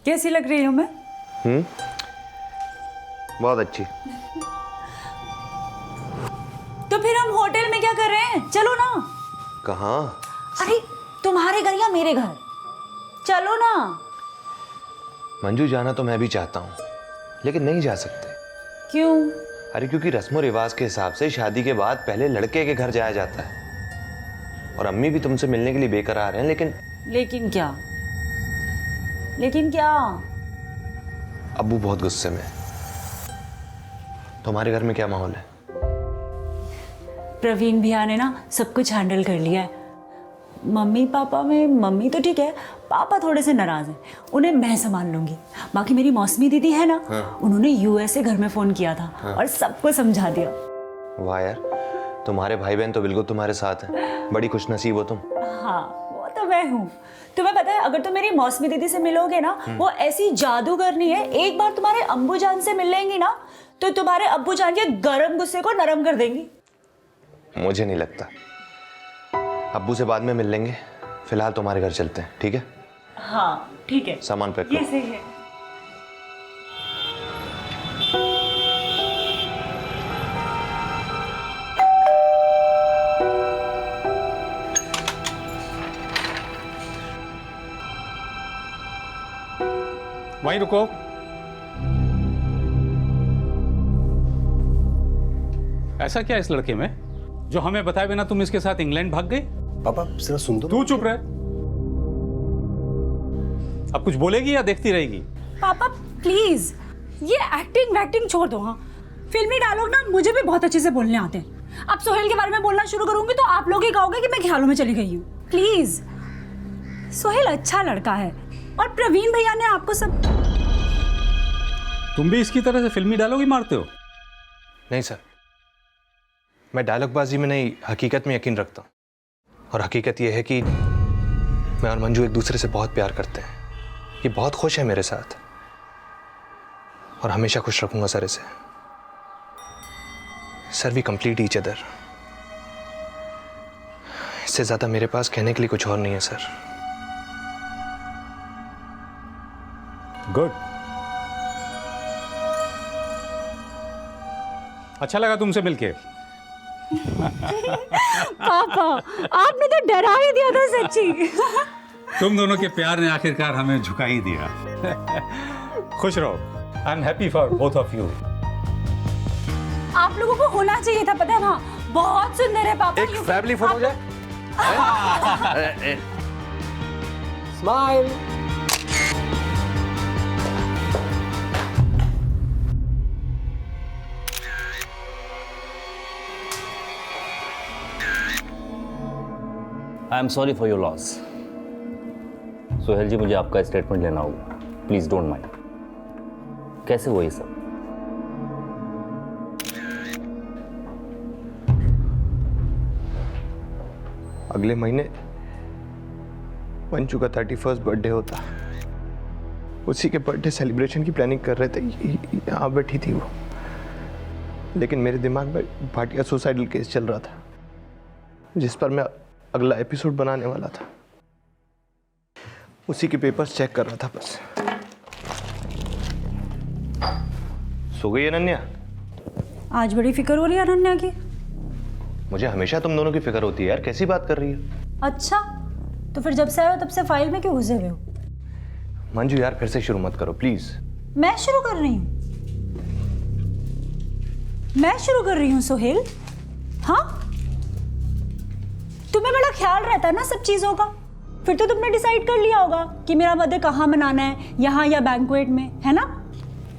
कैसी लग रही हूं मैं? बहुत अच्छी। तो फिर हम होटल में क्या कर रहे हैं? चलो ना। कहाँ? अरे तुम्हारे घर या मेरे घर? चलो ना। मंजू, जाना तो मैं भी चाहता हूँ, लेकिन नहीं जा सकते। क्यों? अरे क्योंकि रस्मो रिवाज के हिसाब से शादी के बाद पहले लड़के के घर जाया जाता है। और अम्मी भी तुमसे मिलने के लिए बेकरार हैं, लेकिन क्या? अब्बू बहुत गुस्से में। तुम्हारे घर में क्या माहौल है? प्रवीण भैया ने ना सब कुछ हैंडल कर लिया है। मम्मी पापा में मम्मी तो ठीक है, पापा थोड़े से नाराज हैं, उन्हें मैं संभाल लूंगी। बाकी मेरी मौसमी दीदी है ना, उन्होंने यूएसए घर में फोन किया था और सबको समझा दिया। वाह यार, तुम्हारे भाई बहन तो बिल्कुल तुम्हारे साथ हैं। बड़ी खुशनसीब हो तुम। हाँ, वो तो मैं हूँ। तुम्हें पता है, अगर तुम मेरी मौसमी दीदी से मिलोगे ना, वो ऐसी जादूगरनी है, एक बार तुम्हारे अब्बू जान से मिल लेंगी ना तो तुम्हारे अब्बू जान के गर्म गुस्से को नरम कर देंगी। मुझे नहीं लगता। अब्बू से बाद में मिल लेंगे, फिलहाल तुम्हारे घर चलते हैं, ठीक है? हाँ ठीक है, सामान पैक करो। ये सही है। वहीं रुको। ऐसा क्या इस लड़के में जो हमें बताए बिना तुम इसके साथ इंग्लैंड भाग गए? पापा जरा सुन दो। तू चुप रहे। अब कुछ बोलेगी या देखती रहेगी? पापा प्लीज, ये एक्टिंग छोड़ दो। हाँ, फिल्मी डायलॉग ना मुझे भी बहुत अच्छे से बोलने आते हैं। अब सोहेल के बारे में बोलना शुरू करूंगी तो आप लोग ही कहोगे कि मैं ख्यालों में चली गई हूँ। प्लीज, सोहेल अच्छा लड़का है और प्रवीण भैया ने आपको सब। तुम भी इसकी तरह से फिल्मी डायलॉग ही मारते हो? नहीं सर, मैं डायलॉगबाजी में नहीं, हकीकत में यकीन रखता हूँ। और हकीकत यह है कि मैं और मंजू एक दूसरे से बहुत प्यार करते हैं। ये बहुत खुश है मेरे साथ और हमेशा खुश रखूंगा सर इसे। Sir, we complete each other. इससे ज्यादा मेरे पास कहने के लिए कुछ और नहीं है सर। गुड। अच्छा लगा तुमसे मिलके। पापा, आपने तो डरा ही दिया था सच्ची। तुम दोनों के प्यार ने आखिरकार हमें झुका ही दिया। खुश रहो। I am happy for both of you. आप लोगों को होना चाहिए था, पता है वहाँ बहुत सुंदर है पापा। एक फैमिली फोटो जाए। Smile. I am sorry for your loss. Sohail ji, मुझे आपका स्टेटमेंट लेना होगा, प्लीज डोंट माइंड। कैसे हुआ ये सब? अगले महीने मंजू का 31st बर्थडे होता, उसी के बर्थडे सेलिब्रेशन की प्लानिंग कर रहे थे। यहाँ बैठी थी वो, लेकिन मेरे दिमाग में भाटिया सुसाइडल केस चल रहा था, जिस पर मैं अगला एपिसोड बनाने वाला था। उसी के पेपर्स चेक कर रहा था बस। सो गई अनन्या? आज बड़ी फिक्र हो रही है अनन्या की। मुझे हमेशा तुम दोनों की फिक्र होती है यार, कैसी बात कर रही है? अच्छा, तो फिर जब से आए हो तब से फाइल में क्यों घुसे हुए हो? मंजू यार, फिर से शुरू मत करो प्लीज। मैं शुरू कर रही हूँ? मैं शुरू कर रही हूँ सोहेल? हाँ, तुम्हें बड़ा ख्याल रहता है ना सब चीजों का। फिर तो तुमने डिसाइड कर लिया होगा कि मेरा बर्थडे कहाँ मनाना है, यहाँ या बैंक्वेट में, है ना?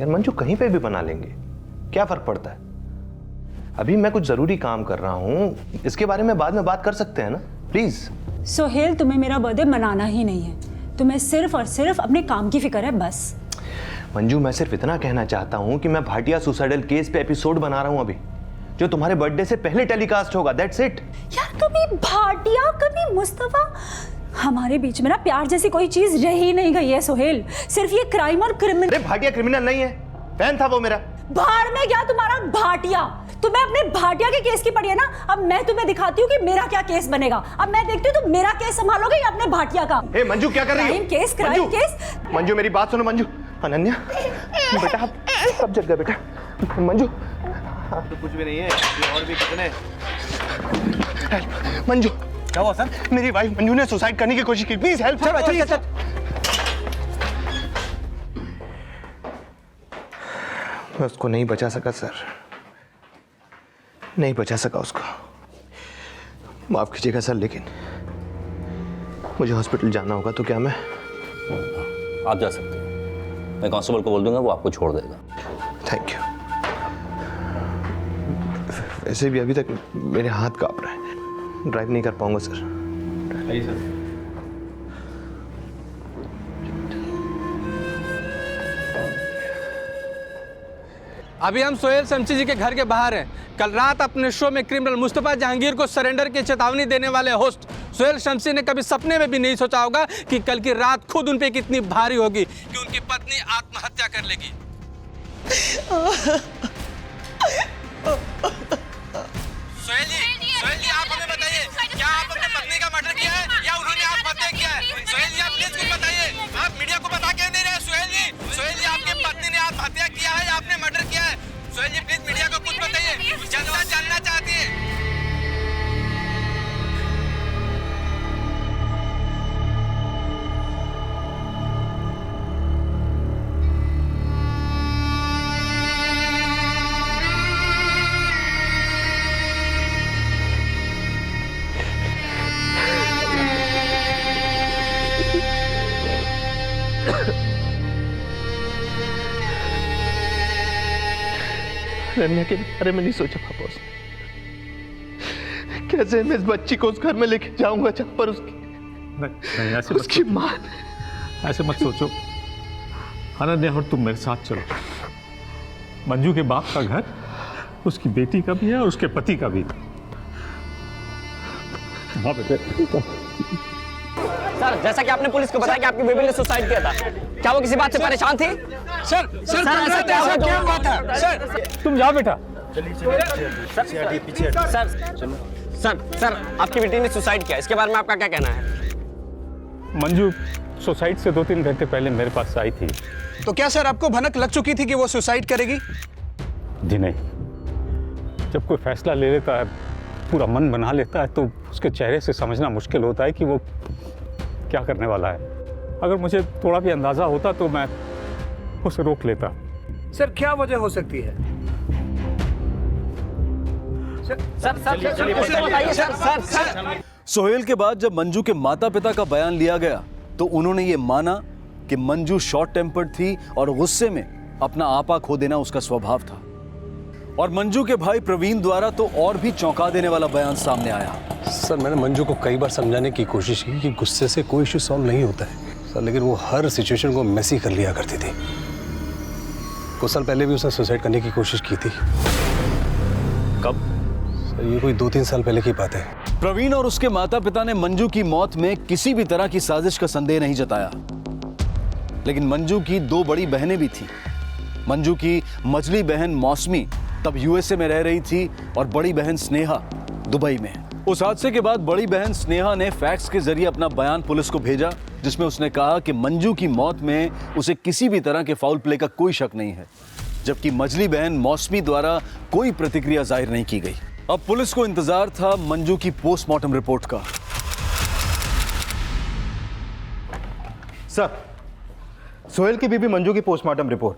यार मंजू, कहीं पे भी बना लेंगे, क्या फर्क पड़ता है? अभी मैं कुछ जरूरी काम कर रहा हूँ, इसके बारे में बाद में बात कर सकते हैं ना, प्लीज। सोहेल, तुम्हें मेरा बर्थडे मनाना ही नहीं है, तुम्हें सिर्फ और सिर्फ अपने काम की फिक्र है बस। मंजू, मैं सिर्फ इतना कहना चाहता हूँ कि मैं भाटिया सुसाइडल केस पे एपिसोड बना रहा हूँ अभी, जो तुम्हारे बर्थडे से पहले टेलीकास्ट होगा, दैट्स इट। यार, कभी भाटिया कभी मुस्तफा, हमारे बीच में ना प्यार जैसी कोई चीज रह ही नहीं गई है सोहेल। सिर्फ ये क्राइम और क्रिमिनल। अरे भाटिया क्रिमिनल नहीं है, फैन था वो मेरा। बाहर में गया तुम्हारा भाटिया। तुम्हें अपने भाटिया के केस की पड़ी है ना, अब मैं तुम्हें दिखाती हूँ कि मेरा क्या केस बनेगा। अब मैं देखती हूँ तुम मेरा केस संभालोगे या अपने भाटिया का। हे मंजू, क्या कर रही हो? Crime case. मंजू, मेरी बात सुनो मंजू। अनन्या बेटा, आप कब जग गए बेटा? मंजू, आप तो कुछ भी नहीं है, और भी कितने। मंजू, क्या हुआ सर? मेरी वाइफ मंजू ने सुसाइड करने की कोशिश की, प्लीज हेल्प। सर, मैं उसको नहीं बचा सका सर, नहीं बचा सका उसको। माफ कीजिएगा सर, लेकिन मुझे हॉस्पिटल जाना होगा, तो क्या मैं? आप जा सकते हैं, मैं कांस्टेबल को बोल दूंगा, वो आपको छोड़ देगा। Thank you. वैसे भी अभी तक मेरे हाथ कांप रहे हैं, ड्राइव नहीं कर पाऊंगा सर। सही सर। अभी हम सोहेल शमसी जी के घर के बाहर हैं। कल रात अपने शो में क्रिमिनल मुस्तफा जहांगीर को सरेंडर की चेतावनी देने वाले होस्ट सोहेल शमसी ने कभी सपने में भी नहीं सोचा होगा कि कल की रात खुद उन पे कितनी भारी होगी, कि उनकी पत्नी आत्महत्या कर लेगी। सोहेल जी, आप हमें बताइए, क्या आप अपनी पत्नी का मर्डर किया है या उन्होंने आत्महत्या किया है? सोहेल जी, आप प्लीज कुछ बताइए। आप मीडिया को बता क्यों नहीं रहे? सोहेल जी, आपकी पत्नी ने आत्महत्या किया है या आपने मर्डर किया है? सोहेल जी, प्लीज मीडिया को कुछ बताइए, जनता जानना चाहती है। अनन्या के बारे में नहीं सोचा पापा उसने। कैसे मैं इस बच्ची को उस घर में लेके जाऊंगा जहां पर नहीं, ऐसे उसकी माँ। ऐसे मत सोचो अनन्या, और तुम मेरे साथ चलो। मंजू के बाप का घर उसकी बेटी का भी है और उसके पति का भी। हाँ बेटे। सर, जैसा कि आपने पुलिस को बताया कि आपकी बेबी ने सुसाइड किया था, क्या वो किसी बात से परेशान थी? सर, ऐसा क्या हुआ था? सर, तुम जाओ बेटा। सर, आपकी बेटी ने सुसाइड किया, इसके बारे में आपका क्या कहना है? मंजू सुसाइड से 2-3 घंटे पहले मेरे पास आई थी। तो क्या सर आपको भनक लग चुकी थी कि वो सुसाइड करेगी? जी नहीं, जब कोई फैसला ले लेता है, पूरा मन बना लेता है, तो उसके चेहरे से समझना मुश्किल होता है कि वो क्या करने वाला है। अगर मुझे थोड़ा भी अंदाज़ा होता तो मैं उसे रोक लेता। सर क्या वजह हो सकती है? सोहेल के बाद जब मंजू के माता पिता का बयान लिया गया तो उन्होंने ये माना कि मंजू शॉर्ट टेम्पर्ड थी और गुस्से में अपना आपा खो देना उसका स्वभाव था। और मंजू के भाई प्रवीण द्वारा तो और भी चौंका देने वाला बयान सामने आया। सर मैंने मंजू को कई बार समझाने की कोशिश की कि गुस्से से कोई इश्यू सॉल्व नहीं होता है सर, लेकिन वो हर सिचुएशन को मेसी कर लिया करती थी। कुछ साल पहले भी उसने सुसाइड करने की कोशिश की थी। कब? सर ये कोई 2-3 साल पहले की बात है। प्रवीण और उसके माता पिता ने मंजू की मौत में किसी भी तरह की साजिश का संदेह नहीं जताया, लेकिन मंजू की 2 बड़ी बहनें भी थी। मंजू की मझली बहन मौसमी तब यूएसए में रह रही थी और बड़ी बहन स्नेहा दुबई में। उस हादसे के बाद बड़ी बहन स्नेहा ने फैक्स के जरिए अपना बयान पुलिस को भेजा, जिसमें उसने कहा कि मंजू की मौत में उसे किसी भी तरह के फाउल प्ले का कोई शक नहीं है, जबकि मझली बहन मौसमी द्वारा कोई प्रतिक्रिया जाहिर नहीं की गई। अब पुलिस को इंतजार था मंजू की पोस्टमार्टम रिपोर्ट का। सर, सोहेल की बीबी मंजू की पोस्टमार्टम रिपोर्ट।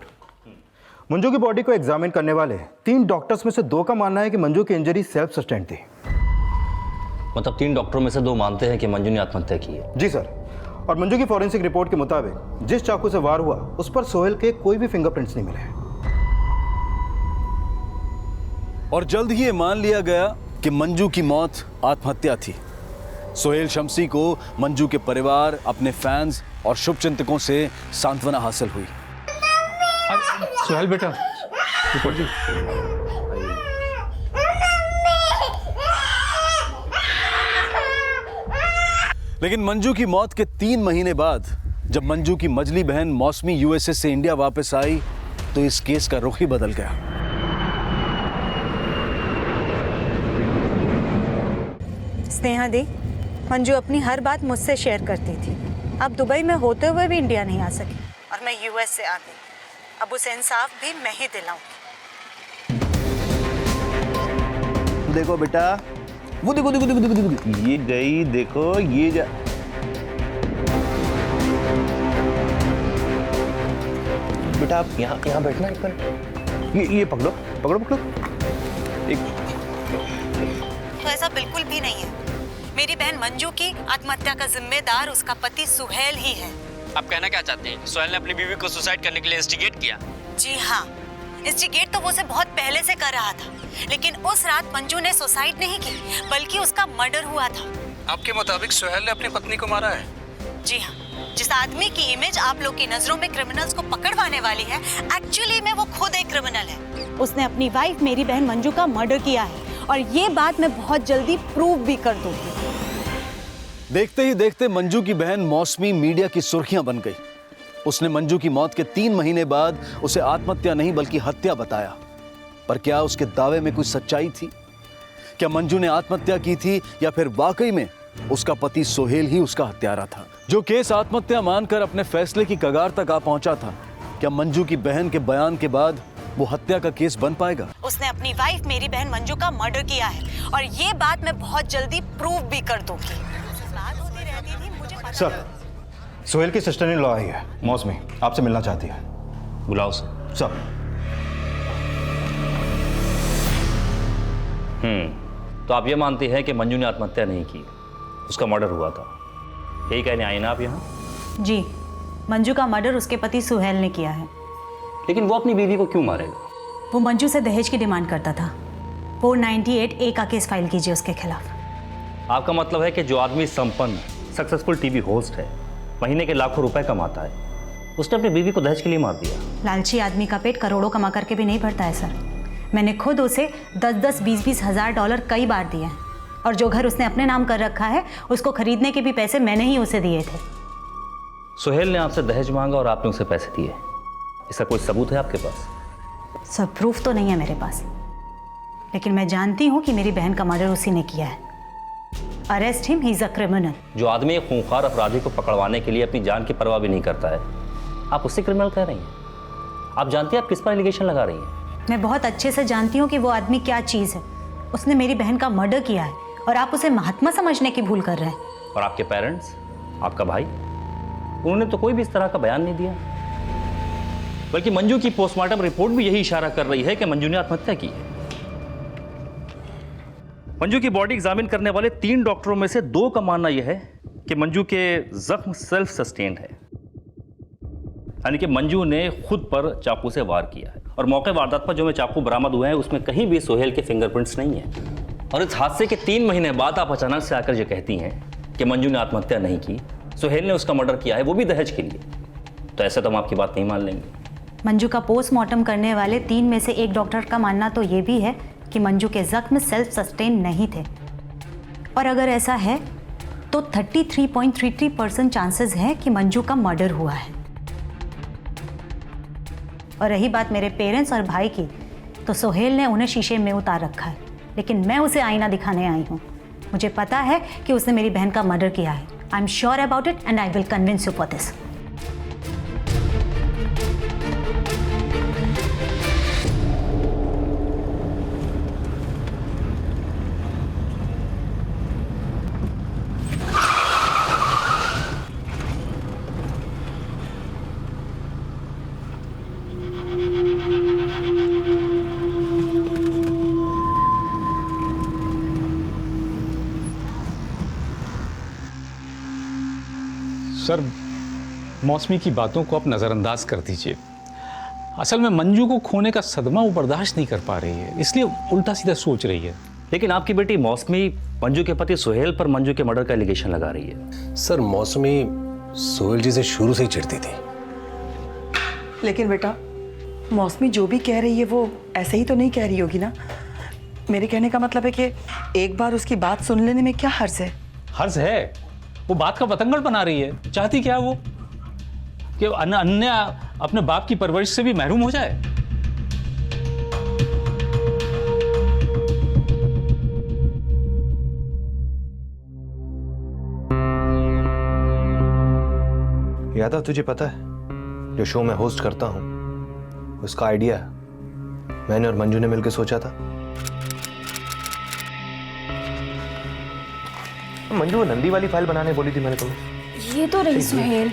मंजू की बॉडी को एग्जामिन करने वाले 3 डॉक्टर्स में से 2 का मानना है कि मंजू की इंजरी सेल्फ सस्टेन्ड थी। मतलब 3 डॉक्टरों में से 2 मानते हैं कि मंजू ने आत्महत्या की है? जी सर। और मंजू की फॉरेंसिक रिपोर्ट के मुताबिक जिस चाकू से वार हुआ उस पर सोहेल के कोई भी फिंगरप्रिंट्स नहीं मिले। और जल्द ही ये मान लिया गया कि मंजू की मौत आत्महत्या थी। सोहेल शम्सी को मंजू के परिवार, अपने फैंस और शुभचिंतकों से सांत्वना हासिल हुई। सोहेल बेटा, रिपोर्ट जी। लेकिन मंजू की मौत के 3 महीने बाद जब मंजू की मझली बहन मौसमी यूएसए से इंडिया वापस आई तो इस केस का रुख ही बदल गया। स्नेहा दी, मंजू अपनी हर बात मुझसे शेयर करती थी। अब दुबई में होते हुए भी इंडिया नहीं आ सकी और मैं यूएस से आ गई। अब उसे इंसाफ भी मैं ही दिलाऊंगी। देखो बेटा, वो देखो देखो देखो देखो देखो, ये गई, देखो ये जा। बेटा आप यहाँ बैठना एक मिनट। ये पकड़ो पकड़ो पकड़ो। तो ऐसा बिल्कुल भी नहीं है। मेरी बहन मंजू की आत्महत्या का जिम्मेदार उसका पति सुहेल ही है। आप कहना क्या चाहते हैं? सोहेल ने अपनी बीवी को सुसाइड करने के लिए इंस्टिगेट किया? जी हाँ, इंस्टिगेट तो वो उसे बहुत पहले से कर रहा था, लेकिन उस रात मंजू ने सुसाइड नहीं की बल्कि उसका मर्डर हुआ था। आपके मुताबिक सोहेल ने अपनी पत्नी को मारा है? जी हाँ, जिस आदमी की इमेज आप लोग की नजरों में क्रिमिनल्स को पकड़वाने वाली है, एक्चुअली में वो खुद एक क्रिमिनल है। उसने अपनी वाइफ मेरी बहन मंजू का मर्डर किया है और ये बात मैं बहुत जल्दी प्रूव भी कर दूंगी। देखते ही देखते मंजू की बहन मौसमी मीडिया की सुर्खियां बन गई। उसने मंजू की मौत के 3 महीने बाद उसे आत्महत्या नहीं बल्कि हत्या बताया। पर क्या उसके दावे में कुछ सच्चाई थी? क्या मंजू ने आत्महत्या की थी या फिर वाकई में उसका पति सोहेल ही उसका हत्यारा था? जो केस आत्महत्या मानकर अपने फैसले की कगार तक आ पहुंचा था, क्या मंजू की बहन के बयान के बाद वो हत्या का केस बन पाएगा? उसने अपनी वाइफ मेरी बहन मंजू का मर्डर किया है और ये बात मैं बहुत जल्दी प्रूव भी कर दूंगी। बात होती रहती थी, मुझे पता सर, सोहेल की सिस्टर इन लॉ आई है, मौसमी, आपसे मिलना चाहती है। बुलाओ सर। सर। तो आप ये मानते हैं कि मंजू ने आत्महत्या नहीं की, उसका मर्डर हुआ था, यही कहने आए ना आप यहाँ? जी, मंजू का मर्डर उसके पति सुहेल ने किया है। लेकिन वो अपनी बीवी को क्यों मारेगा? वो मंजू से दहेज की डिमांड करता था। 498A का केस फाइल कीजिए उसके खिलाफ। आपका मतलब है कि जो आदमी संपन्न सक्सेसफुल टीवी होस्ट है, महीने के लाखों रुपए कमाता है, उसने अपनी बीवी को दहेज के लिए मार दिया? लालची आदमी का पेट करोड़ों कमा करके भी नहीं भरता है सर। मैंने खुद उसे 10-10, 20-20 हज़ार डॉलर कई बार दिए हैं और जो घर उसने अपने नाम कर रखा है उसको खरीदने के भी पैसे मैंने ही उसे दिए थे। सोहेल ने आपसे दहेज मांगा और आपने उसे पैसे दिए, इसका कोई सबूत है आपके पास? सर, प्रूफ तो नहीं है मेरे पास, लेकिन मैं जानती हूँ कि मेरी बहन का मर्डर उसी ने किया है। Arrest him, he is a criminal. जो आदमी एक खूंखार अपराधी को पकड़वाने के लिए अपनी जान की परवाह भी नहीं करता है, आप उससे क्रिमिनल कह रही हैं? आप जानती हैं आप किस पर एलिगेशन लगा रही हैं? मैं बहुत अच्छे से जानती हूँ कि वो आदमी क्या चीज़ है। उसने मेरी बहन का मर्डर किया है और आप उसे महात्मा समझने की भूल कर रहे हैं। और आपके पेरेंट्स? आपका भाई, उन्होंने तो कोई भी इस तरह का बयान नहीं दिया। बल्कि मंजू की पोस्टमार्टम रिपोर्ट भी यही इशारा कर रही है कि मंजू ने आत्महत्या की है। मंजू की बॉडी एग्जामिन करने वाले 3 डॉक्टरों में से 2 का मानना यह है कि मंजू के जख्म सेल्फ सस्टेन्ड है, यानी कि मंजू ने खुद पर चाकू से वार किया है। और मौके वारदात पर जो में चाकू बरामद हुए हैं उसमें कहीं भी सोहेल के फिंगरप्रिंट्स नहीं है। और इस हादसे के 3 महीने बाद आप अचानक से आकर ये कहती हैं कि मंजू ने आत्महत्या नहीं की, सोहेल ने उसका मर्डर किया है, वो भी दहेज के लिए। तो ऐसे तो हम आपकी बात नहीं मान लेंगे। मंजू का पोस्टमार्टम करने वाले 3 में से 1 डॉक्टर का मानना तो ये भी है कि मंजू के जख्म सेल्फ सस्टेन नहीं थे। और अगर ऐसा है तो 33.33% चांसेस है कि मंजू का मर्डर हुआ है। और रही बात मेरे पेरेंट्स और भाई की, तो सोहेल ने उन्हें शीशे में उतार रखा है, लेकिन मैं उसे आईना दिखाने आई हूँ। मुझे पता है कि उसने मेरी बहन का मर्डर किया है। I am sure about it and I will convince you for this. Sir, मौसमी की बातों को आप नज़रअंदाज कर दीजिए। असल में मंजू को खोने का सदमा वो बर्दाश्त नहीं कर पा रही है, इसलिए उल्टा सीधा सोच रही है। लेकिन आपकी बेटी मौसमी मंजू के पति सोहेल पर मंजू के मर्डर का एलिगेशन लगा रही है। सर, मौसमी सोहेल जी से शुरू से ही चिढ़ती थी। लेकिन बेटा, मौसमी जो भी कह रही है वो ऐसे ही तो नहीं कह रही होगी ना। मेरे कहने का मतलब है कि एक बार उसकी बात सुन लेने में क्या हर्ज है। हर्ज है, वो बात का बतंगड़ बना रही है। चाहती क्या वो कि अन्य अपने बाप की परवरिश से भी महरूम हो जाए। यादव, तुझे पता है जो शो मैं होस्ट करता हूं उसका आइडिया मैंने और मंजू ने मिलकर सोचा था। मंजू नंदी वाली फाइल बनाने बोली थी मैंने तुम्हें। ये तो रही सोहेल।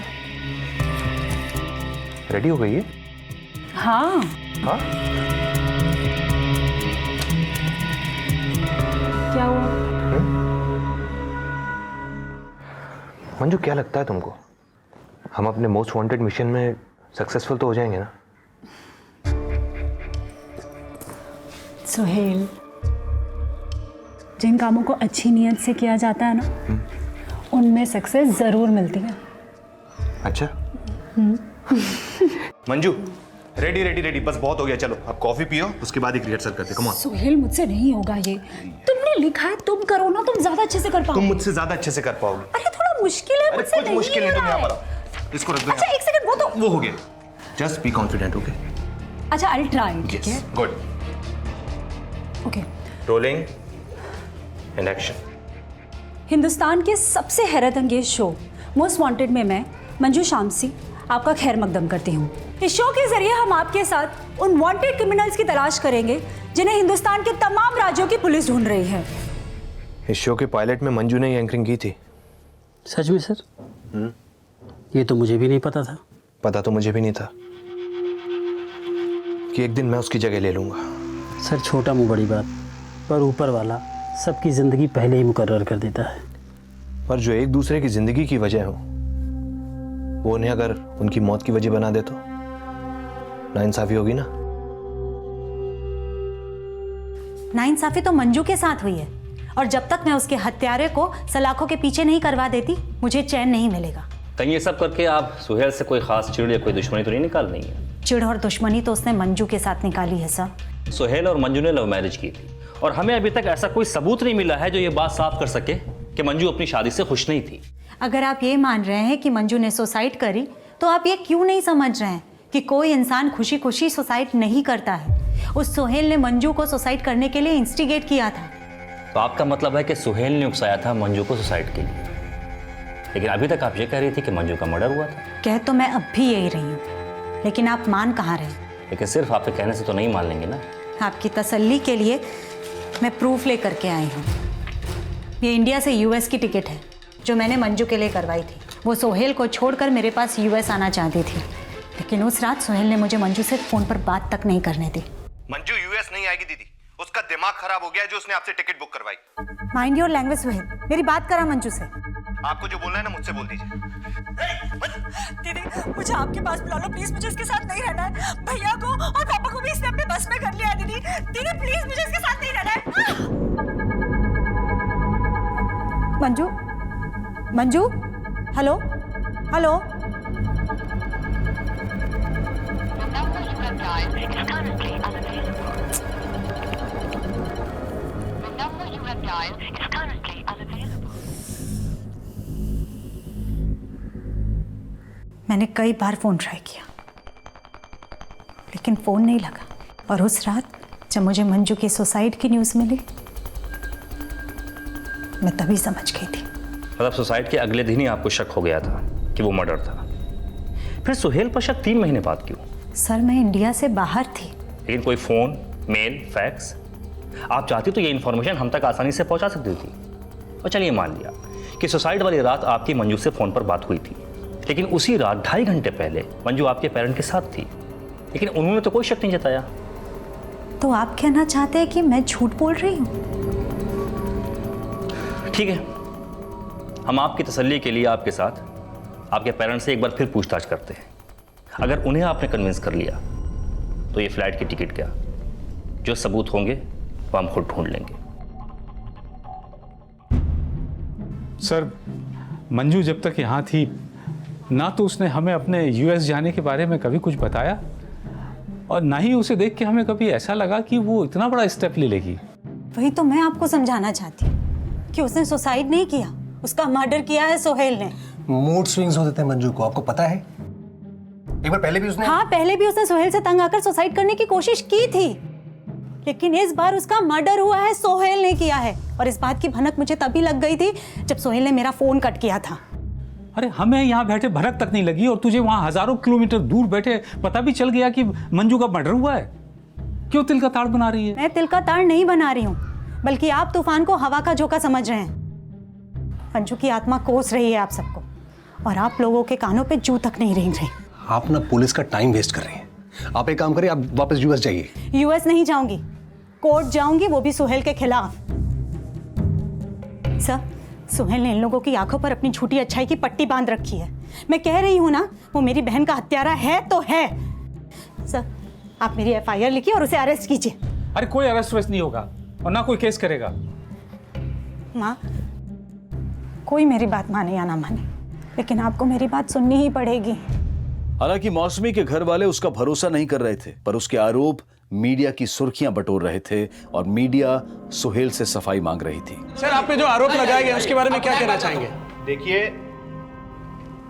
रेडी हो गई है? हाँ। हाँ? क्या हुआ? मंजू, क्या लगता है तुमको हम अपने मोस्ट वांटेड मिशन में सक्सेसफुल तो हो जाएंगे ना? सोहेल, जिन कामों को अच्छी नीयत से किया जाता है ना, उनमें सक्सेस जरूर मिलती है। अच्छा। मंजू, रेडी रेडी रेडी, बस बहुत हो गया। चलो अब कॉफी पियो, उसके बाद एक रिहर्सल करते। Come on. सोहेल, मुझसे नहीं होगा ये। तुमने लिखा है तुम करो ना, तुम ज्यादा अच्छे से कर पाओगे। तुम मुझसे ज्यादा अच्छे से कर पाओगे। अरे थोड़ा मुश्किल है, मुझसे कुछ मुश्किल नहीं। तुम यहाँ पर आओ, इसको रख दो। अच्छा, एक सेकंड, वो हो गया। Just be confident, okay? अच्छा, आई विल ट्राई। ठीक है, good. Okay, rolling and action. Hindustan के सबसे हैरत अंगेज शो मोस्ट वांटेड में मैं मंजू शामसी आपका खैर मकदम करती हूँ। इस शो के जरिए हम आपके साथ उन वांटेड क्रिमिनल्स की तलाश करेंगे जिन्हें हिंदुस्तान के तमाम राज्यों की पुलिस ढूंढ रही है। इस शो के पायलट में मंजू ने एंकरिंग की थी। सच में सर? ये तो मुझे भी नहीं पता था। पता तो मुझे भी नहीं था कि एक दिन मैं उसकी जगह ले लूंगा। सर, छोटा मुंह बड़ी बात, पर ऊपर वाला सबकी जिंदगी पहले ही मुकर्रर कर देता है। पर जो एक दूसरे की जिंदगी की वजह हो, वो उन्हें अगर उनकी मौत की वजह बना दे तो नाइंसाफी होगी ना। नाइंसाफी तो मंजू के साथ हुई है, और जब तक मैं उसके हत्यारे को सलाखों के पीछे नहीं करवा देती, मुझे चैन नहीं मिलेगा। कहीं ये सब करके आप सुहेल से कोई खास चिड़ या कोई दुश्मनी तो नहीं निकाल रही है? चिढ़ और दुश्मनी तो उसने मंजू के साथ निकाली है सर। सुहेल और मंजू ने लव मैरिज की थी, और हमें अभी तक ऐसा कोई सबूत नहीं मिला है जो ये बात साफ कर सके कि मंजू अपनी शादी से खुश नहीं थी। अगर आप ये मान रहे हैं कि मंजू ने सुसाइड करी, तो आप ये क्यों नहीं समझ रहे हैं कि कोई इंसान खुशी खुशी सुसाइड नहीं करता है। उस सुहेल ने मंजू को सुसाइड करने के लिए इंस्टिगेट किया था। तो आपका मतलब है कि सुहेल ने उकसाया था मंजू को सुसाइड के लिए, लेकिन अभी तक आप ये कह रही थी कि मंजू का मर्डर हुआ था। कह तो मैं अब भी यही रही हूँ, लेकिन आप मान कहाँ रहे? लेकिन सिर्फ आपके कहने से तो नहीं मान लेंगे ना। आपकी तसल्ली के लिए मैं प्रूफ लेकर के आई हूँ। ये इंडिया से यूएस की टिकट है जो मैंने मंजू के लिए करवाई थी। वो सोहेल को छोड़कर मेरे पास यूएस आना चाहती थी, लेकिन उस रात सोहेल ने मुझे मंजू से फोन पर बात तक नहीं करने दी। मंजू यूएस नहीं आएगी दीदी, उसका दिमाग खराब हो गया है जो उसने आपसे टिकट बुक करवाई। माइंड योर लैंग्वेज सोहेल, मेरी बात करा मंजू से। आपको जो बोलना है ना मुझसे बोल दीजिए। दीदी मुझे आपके पास बुला लो प्लीज, मुझे इसके साथ नहीं रहना है। भैया को और पापा को भी इसने अपने बस में कर लिया है दीदी। दीदी प्लीज मुझे इसके साथ नहीं रहना है। Manju, Manju, hello hello. मैंने कई बार फोन ट्राई किया लेकिन फोन नहीं लगा, और उस रात जब मुझे मंजू की सुसाइड की न्यूज़ मिली मैं तभी समझ गई थी। मतलब सुसाइड के अगले दिन ही आपको शक हो गया था कि वो मर्डर था। फिर सुहेल पर शक 3 महीने बाद क्यों? सर मैं इंडिया से बाहर थी। लेकिन कोई फोन, मेल, फैक्स आप चाहती तो ये इन्फॉर्मेशन हम तक आसानी से पहुंचा सकती थी। और चलिए मान लिया कि सुसाइड वाली रात आपकी मंजू से फोन पर बात हुई थी, लेकिन उसी रात 2.5 घंटे पहले मंजू आपके पेरेंट के साथ थी, लेकिन उन्होंने तो कोई शक नहीं जताया। तो आप कहना चाहते हैं कि मैं झूठ बोल रही हूँ? ठीक है, हम आपकी तसल्ली के लिए आपके साथ आपके पेरेंट्स से एक बार फिर पूछताछ करते हैं। अगर उन्हें आपने कन्विंस कर लिया तो ये फ्लाइट की टिकट क्या, जो सबूत होंगे वो हम खुद ढूंढ लेंगे। सर मंजू जब तक यहाँ थी ना तो उसने हमें अपने यूएस जाने के बारे में कभी कुछ बताया, और ना ही उसे देख के हमें कभी ऐसा लगा कि वो इतना बड़ा स्टेप ले लेगी। वही तो मैं आपको समझाना चाहती हूँ कि उसने सुसाइड नहीं किया, उसका मर्डर किया है सोहेल ने। मूड स्विंग्स होते थे मंजू को, आपको पता है? एक बार पहले भी उसने पहले भी उसने सोहेल से तंग आकर सुसाइड करने की कोशिश की थी, लेकिन इस बार उसका मर्डर हुआ है, सोहेल ने किया है। और इस बात की भनक मुझे तभी लग गई थी जब सोहेल ने मेरा फोन कट किया था। अरे हमें यहाँ बैठे भनक तक नहीं लगी और तुझे वहाँ हजारों किलोमीटर दूर बैठे पता भी चल गया कि मंजू का मर्डर हुआ है। क्यों तिल का ताड़ बना रही है? मैं तिल का ताड़ नहीं बना रही हूँ, बल्कि आप तूफान को हवा का झोंका समझ रहे हैं। मंजू की आत्मा कोस रही है आप सबको, और आप लोगों के कानों पे जू तक नहीं रेंग रही। आप ना पुलिस का टाइम वेस्ट कर रही हैं। आप एक काम करिए, आप वापस यूएस जाइए। यूएस नहीं जाऊंगी, कोर्ट जाऊंगी, वो भी सुहेल के खिलाफ। सर सुहेल ने इन लोगों की आंखों पर अपनी झूठी अच्छाई की पट्टी बांध रखी है। मैं कह रही हूँ ना, वो मेरी बहन का हत्यारा है तो है। सर आप मेरी एफआईआर लिखिए और उसे अरेस्ट कीजिए। अरे कोई अरेस्ट वेस्ट नहीं होगा और ना कोई केस करेगा। माँ कोई मेरी बात माने या ना माने, लेकिन आपको मेरी बात सुननी ही पड़ेगी। हालांकि मौसमी के घर वाले उसका भरोसा नहीं कर रहे थे, पर उसके आरोप मीडिया की सुर्खियां बटोर रहे थे और मीडिया सुहेल से सफाई मांग रही थी। सर आप पे जो आरोप लगाए गए उसके बारे में क्या कहना चाहेंगे? देखिए,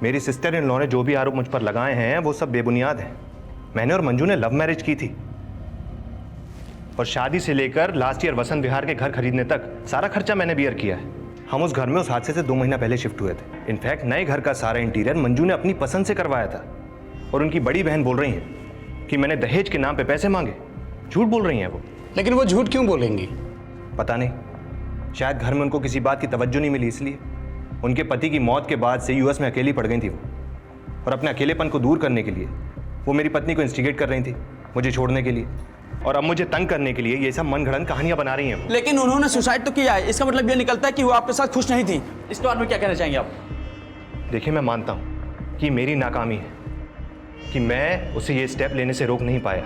मेरी सिस्टर इन लॉ ने जो भी आरोप मुझ पर लगाए हैं वो सब बेबुनियाद हैं। मैंने और मंजू ने लव मैरिज की थी, और शादी से लेकर लास्ट ईयर वसंत विहार के घर खरीदने तक सारा खर्चा मैंने बियर किया है। हम उस घर में उस हादसे से 2 महीना पहले शिफ्ट हुए थे। इनफैक्ट नए घर का सारा इंटीरियर मंजू ने अपनी पसंद से करवाया था, और उनकी बड़ी बहन बोल रही हैं कि मैंने दहेज के नाम पे पैसे मांगे। झूठ बोल रही हैं वो। लेकिन वो झूठ क्यों बोलेंगी? पता नहीं, शायद घर में उनको किसी बात की तवज्जो नहीं मिली, इसलिए। उनके पति की मौत के बाद से यूएस में अकेली पड़ गई थी वो, और अपने अकेलेपन को दूर करने के लिए वो मेरी पत्नी को इंस्टिगेट कर रही थी मुझे छोड़ने के लिए, और अब मुझे तंग करने के लिए ये सब मनगढ़ंत कहानियां बना रही हैं। लेकिन उन्होंने सुसाइड तो किया है, इसका मतलब ये निकलता है कि वो आपके साथ खुश नहीं थी। इसके बारे में क्या कहना चाहेंगे आप? देखिए, मैं मानता हूँ कि मेरी नाकामी है कि मैं उसे ये स्टेप लेने से रोक नहीं पाया,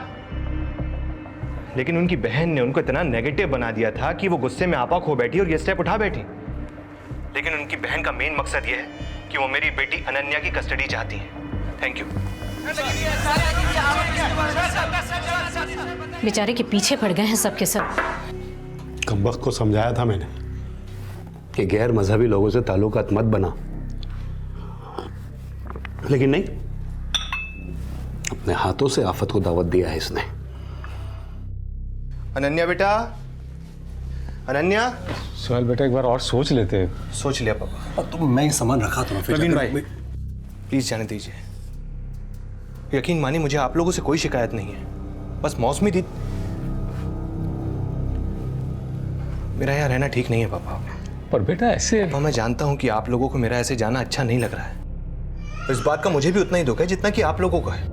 लेकिन उनकी बहन ने उनको इतना नेगेटिव बना दिया था कि वो गुस्से में आपा खो बैठी और ये स्टेप उठा बैठी। लेकिन उनकी बहन का मेन मकसद ये है कि वो मेरी बेटी अनन्या की कस्टडी चाहती हैं। Thank you. बेचारे के पीछे पड़ गए हैं सबके सब। कम वक्त को समझाया था मैंने कि गैर मजहबी लोगों से ताल्लुकात मत बना, लेकिन नहीं, अपने हाथों से आफत को दावत दिया है इसने। अनन्या बेटा, अनन्या। सोहेल बेटा एक बार और सोच लेते। सोच लिया पापा। तो मैं सामान रखा था। प्रवीण भाई प्लीज जाने दीजिए। यकीन मानिए, मुझे आप लोगों से कोई शिकायत नहीं है, बस मौसमी दी। मेरा यहाँ रहना ठीक नहीं है पापा। पर बेटा ऐसे। पापा मैं जानता हूँ कि आप लोगों को मेरा ऐसे जाना अच्छा नहीं लग रहा है, इस बात का मुझे भी उतना ही दुख है जितना कि आप लोगों का है।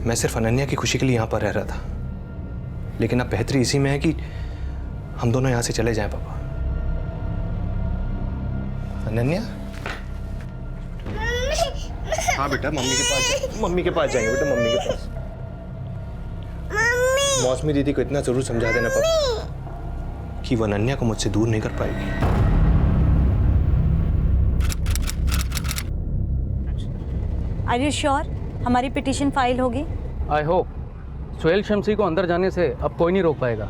मैं सिर्फ अनन्या की खुशी के लिए यहाँ पर रह रहा था, लेकिन अब बेहतरी इसी में है कि हम दोनों यहाँ से चले जाएं। पापा, अनन्या। हाँ बेटा, मम्मी के पास जाएंगे बेटा, मम्मी के पास। मौसमी दीदी को इतना जरूर समझा देना पापा कि वो अनन्या को मुझसे दूर नहीं कर पाएगी। आर यू श्योर हमारी पिटीशन फाइल होगी? I hope. सोहेल शमसी को अंदर जाने से अब कोई नहीं रोक पाएगा।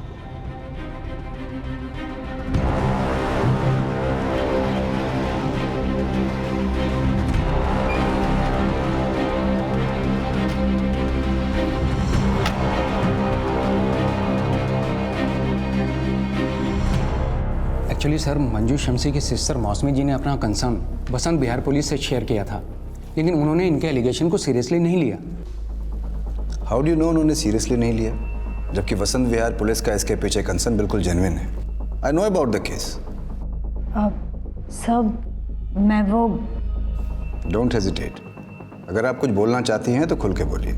एक्चुअली सर, मंजू शमसी की सिस्टर मौसमी जी ने अपना कंसर्न बसंत बिहार पुलिस से शेयर किया था, लेकिन उन्होंने इनके एलिगेशन को सीरियसली नहीं लिया। हाउ डू यू नो उन्होंने सीरियसली नहीं लिया, जबकि बसंत विहार पुलिस का इसके पीछे कंसर्न बिल्कुल जेन्युइन है। I know about the case. सब मैं वो। Don't hesitate. अगर आप कुछ बोलना चाहती हैं तो खुल के बोलिए।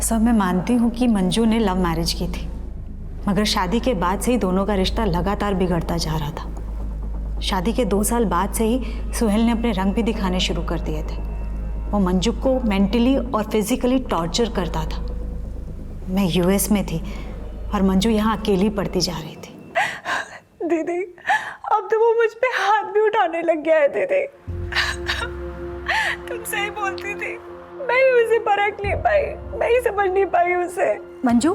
सब मैं मानती हूँ कि मंजू ने लव मैरिज की थी, मगर शादी के बाद से ही दोनों का रिश्ता लगातार बिगड़ता जा रहा था। शादी के 2 साल बाद से ही सुहेल ने अपने रंग भी दिखाने शुरू कर दिए थे। वो मंजू को मेंटली और फिजिकली टॉर्चर करता था। मैं यूएस में थी और मंजू यहाँ अकेली पड़ती जा रही थी। दीदी, अब तो वो मुझ पे हाथ भी उठाने लग गया है। दीदी, तुम सही बोलती थी, मैं ही उसे परख नहीं पाई, मैं ही समझ नहीं पाई उसे। मंजू,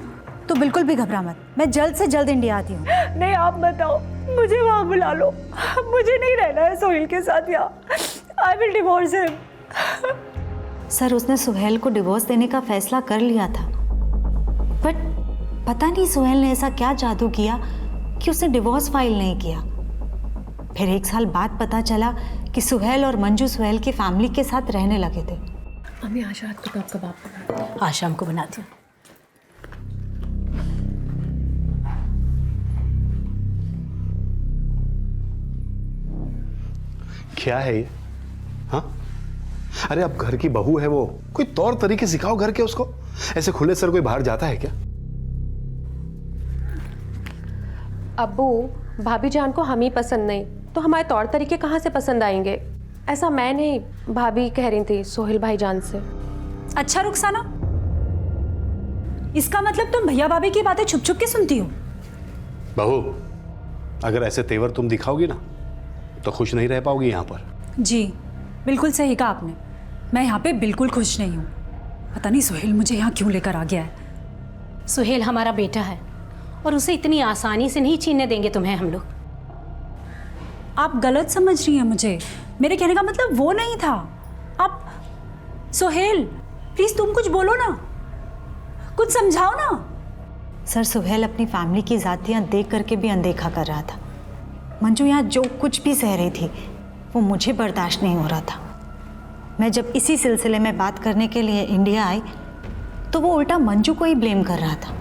तू बिल्कुल भी घबरा मत, मैं जल्द से जल्द इंडिया आती हूँ। नहीं, आप बताओ, मुझे वहाँ बुला लो। मुझे नहीं रहना है सोहेल के साथ यहाँ। I will divorce him. Sir, उसने सुहेल को डिवोर्स देने का फैसला कर लिया था, बट पता नहीं सुहेल ने ऐसा क्या जादू किया कि उसने डिवोर्स फाइल नहीं किया। फिर 1 साल बाद पता चला कि सुहेल और मंजू सुहेल की फैमिली के साथ रहने लगे थे। अम्मी, आज रात को कब कबाब बनाती? आज शाम को बनाती हूँ। क्या है ये? हाँ, अरे अब घर की बहू है वो, कोई तौर तरीके सिखाओ घर के उसको। ऐसे खुले सर कोई बाहर जाता है क्या? अब्बू, भाभी जान को हम ही पसंद नहीं तो हमारे तौर तरीके कहाँ से पसंद आएंगे? ऐसा मैं नहीं, भाभी कह रही थी सोहेल भाई जान से। अच्छा रुखसाना, इसका मतलब तुम भैया भाभी की बातें छुप छुप के सुनती हो? बहू, अगर ऐसे तेवर तुम दिखाओगी ना तो खुश नहीं रह पाओगी यहाँ पर। जी बिल्कुल सही कहा आपने, मैं यहाँ पे बिल्कुल खुश नहीं हूँ। पता नहीं सुहेल मुझे यहाँ क्यों लेकर आ गया है। सुहेल हमारा बेटा है और उसे इतनी आसानी से नहीं छीनने देंगे तुम्हें हम लोग। आप गलत समझ रही हैं मुझे, मेरे कहने का मतलब वो नहीं था। आप सुहेल, प्लीज तुम कुछ बोलो ना, कुछ समझाओ ना। सर, सुहेल अपनी फैमिली की जातियाँ देख करके भी अनदेखा कर रहा था। मंजू यहाँ जो कुछ भी सह रही थी वो मुझे बर्दाश्त नहीं हो रहा था। मैं जब इसी सिलसिले में बात करने के लिए इंडिया आई तो वो उल्टा मंजू को ही ब्लेम कर रहा था।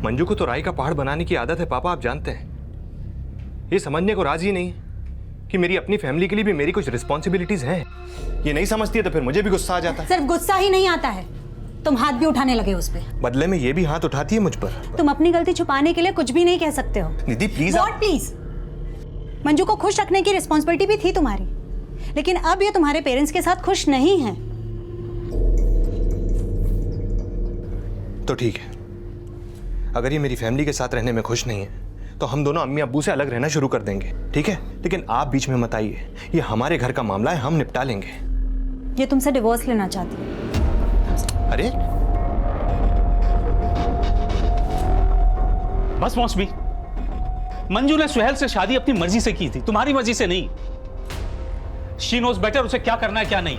मंजू को तो राई का पहाड़ बनाने की आदत है पापा, आप जानते हैं। ये समझने को राजी नहीं कि मेरी अपनी फैमिली के लिए भी मेरी कुछ रिस्पॉन्सिबिलिटीज हैं। ये नहीं समझती है तो फिर मुझे भी गुस्सा आ जाता है। सिर्फ गुस्सा ही नहीं आता है, तुम हाथ भी उठाने लगे उस पे। बदले में ये भी हाथ उठाती है मुझ पर। तुम अपनी गलती छुपाने के लिए कुछ भी नहीं कह सकते हो। दीदी प्लीज। What please? मंजू को खुश रखने की रिस्पॉन्सिबिलिटी भी थी तुम्हारी, लेकिन अब ये तुम्हारे पेरेंट्स के साथ खुश नहीं है। तो ठीक है, अगर ये मेरी फैमिली के साथ रहने में खुश नहीं है तो हम दोनों अम्मी अब्बू से अलग रहना शुरू कर देंगे, ठीक है? लेकिन आप बीच में मत आइए, ये हमारे घर का मामला है, हम निपटा लेंगे। ये तुमसे डिवोर्स लेना चाहती है। अरे बस मौसमी, मंजू ने सुहेल से शादी अपनी मर्जी से की थी, तुम्हारी मर्जी से नहीं। शी नोज बेटर उसे क्या करना है क्या नहीं।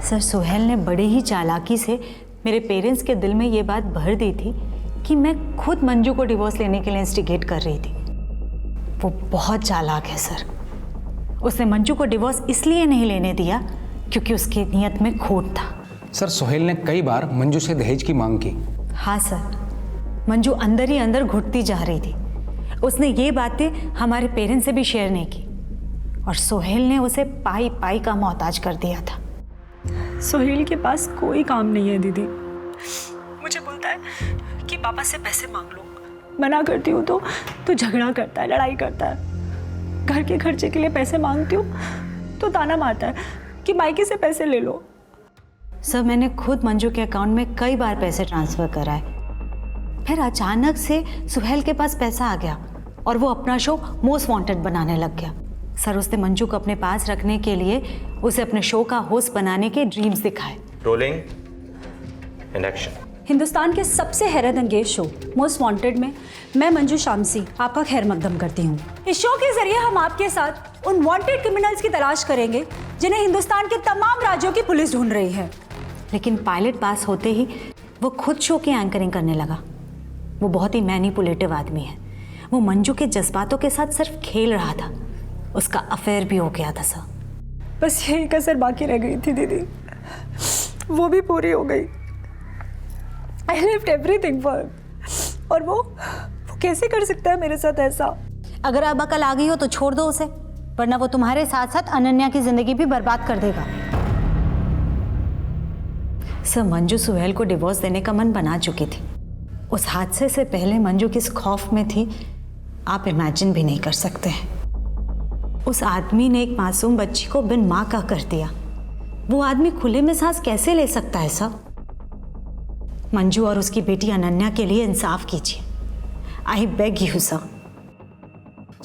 सर, सुहेल ने बड़े ही चालाकी से मेरे पेरेंट्स के दिल में ये बात भर दी थी कि मैं खुद मंजू को डिवोर्स लेने के लिए इंस्टिगेट कर रही थी। वो बहुत चालाक है सर। उसने मंजू को डिवोर्स इसलिए नहीं लेने दिया क्योंकि उसकी नीयत में खोट था। सर, सोहेल ने कई बार मंजू से दहेज की मांग की। हाँ सर, मंजू अंदर ही अंदर घुटती जा रही थी। उसने ये बातें हमारे पेरेंट्स से भी शेयर नहीं की और सोहेल ने उसे पाई पाई का मोहताज कर दिया था। सोहेल के पास कोई काम नहीं है दीदी। मुझे बोलता है कि पापा से पैसे मांग लो, मना करती हूँ तो झगड़ा करता है, लड़ाई करता है। घर के खर्चे के लिए पैसे मांगती हूँ तो ताना मारता है कि मायके से पैसे ले लो। सर, मैंने खुद मंजू के अकाउंट में कई बार पैसे ट्रांसफ़र कराए, फिर अचानक से सुहेल के पास पैसा आ गया और वो अपना शो मोस्ट वांटेड बनाने लग गया। सर, उसने मंजू को अपने पास रखने के लिए उसे अपने शो का होस्ट बनाने के ड्रीम्स दिखाए। Rolling and action. हिंदुस्तान के सबसे हैरत अंगेज शो मोस्ट वांटेड में मैं मंजू शामसी आपका खैर मकदम करती हूँ। इस शो के जरिए हम आपके साथ उन वांटेड क्रिमिनल्स की तलाश करेंगे जिन्हें हिंदुस्तान के तमाम राज्यों की पुलिस ढूंढ रही है। लेकिन पायलट पास होते ही वो खुद शो की एंकरिंग करने लगा। वो बहुत ही मैनिपुलेटिव आदमी है। वो मंजू के जज्बातों के साथ सिर्फ खेल रहा था। उसका अफेयर भी हो गया था सर। बस यही कसर बाकी रह गई थी दीदी, वो भी पूरी हो गई। आई लिव्ड एवरीथिंग फॉर, और वो कैसे कर सकता है मेरे साथ ऐसा? अगर अब अकल आ गई हो तो छोड़ दो उसे, वरना वो तुम्हारे साथ साथ अनन्या की जिंदगी भी बर्बाद कर देगा। सर, मंजू सुहेल को डिवोर्स देने का मन बना चुकी थी। उस हादसे से पहले मंजू किस खौफ में थी आप इमेजिन भी नहीं कर सकते हैं। उस आदमी ने एक मासूम बच्ची को बिन माँ का कर दिया। वो आदमी खुले में सांस कैसे ले सकता है सर? मंजू और उसकी बेटी अनन्या के लिए इंसाफ कीजिए। I beg you sir.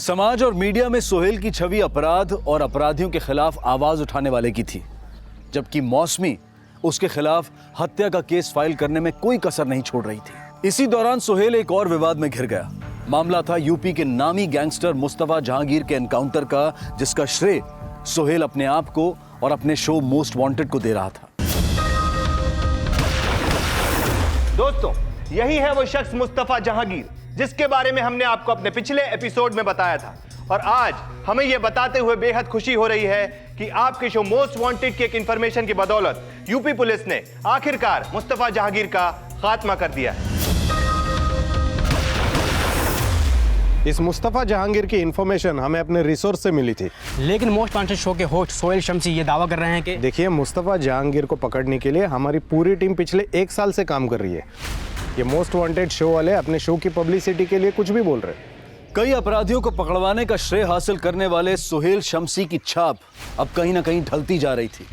समाज और मीडिया में सोहेल की छवि अपराध और अपराधियों के खिलाफ आवाज उठाने वाले की थी, जबकि मौसमी उसके खिलाफ हत्या का केस फाइल करने में कोई कसर नहीं छोड़ रही थी। इसी दौरान सोहेल एक और विवाद में घिर गया। मामला था यूपी के नामी गैंगस्टर मुस्तफा जहांगीर के एनकाउंटर का, जिसका श्रेय सोहेल अपने आप को और अपने शो मोस्ट वांटेड को दे रहा था। दोस्तों, यही है वो शख्स मुस्तफा जहांगीर जिसके बारे में हमने आपको अपने पिछले एपिसोड में बताया था। और आज हमें यह बताते हुए बेहद खुशी हो रही है कि आपके शो मोस्ट वांटेड की एक इंफॉर्मेशन की बदौलत यूपी पुलिस ने आखिरकार मुस्तफा जहांगीर का खात्मा कर दिया है। इस मुस्तफा जहांगीर की इंफॉर्मेशन हमें अपने रिसोर्स से मिली थी, लेकिन मोस्ट वांटेड शो के होस्ट सोहेल शमसी ये दावा कर रहे हैं कि देखिए, मुस्तफा जहांगीर को पकड़ने के लिए हमारी पूरी टीम पिछले 1 साल से काम कर रही है। ये मोस्ट वांटेड शो वाले अपने शो की पब्लिसिटी के लिए कुछ भी बोल रहे हैं। कई अपराधियों को पकड़वाने का श्रेय हासिल करने वाले सोहेल शमसी की छाप अब कहीं ना कहीं ढलती जा रही थी,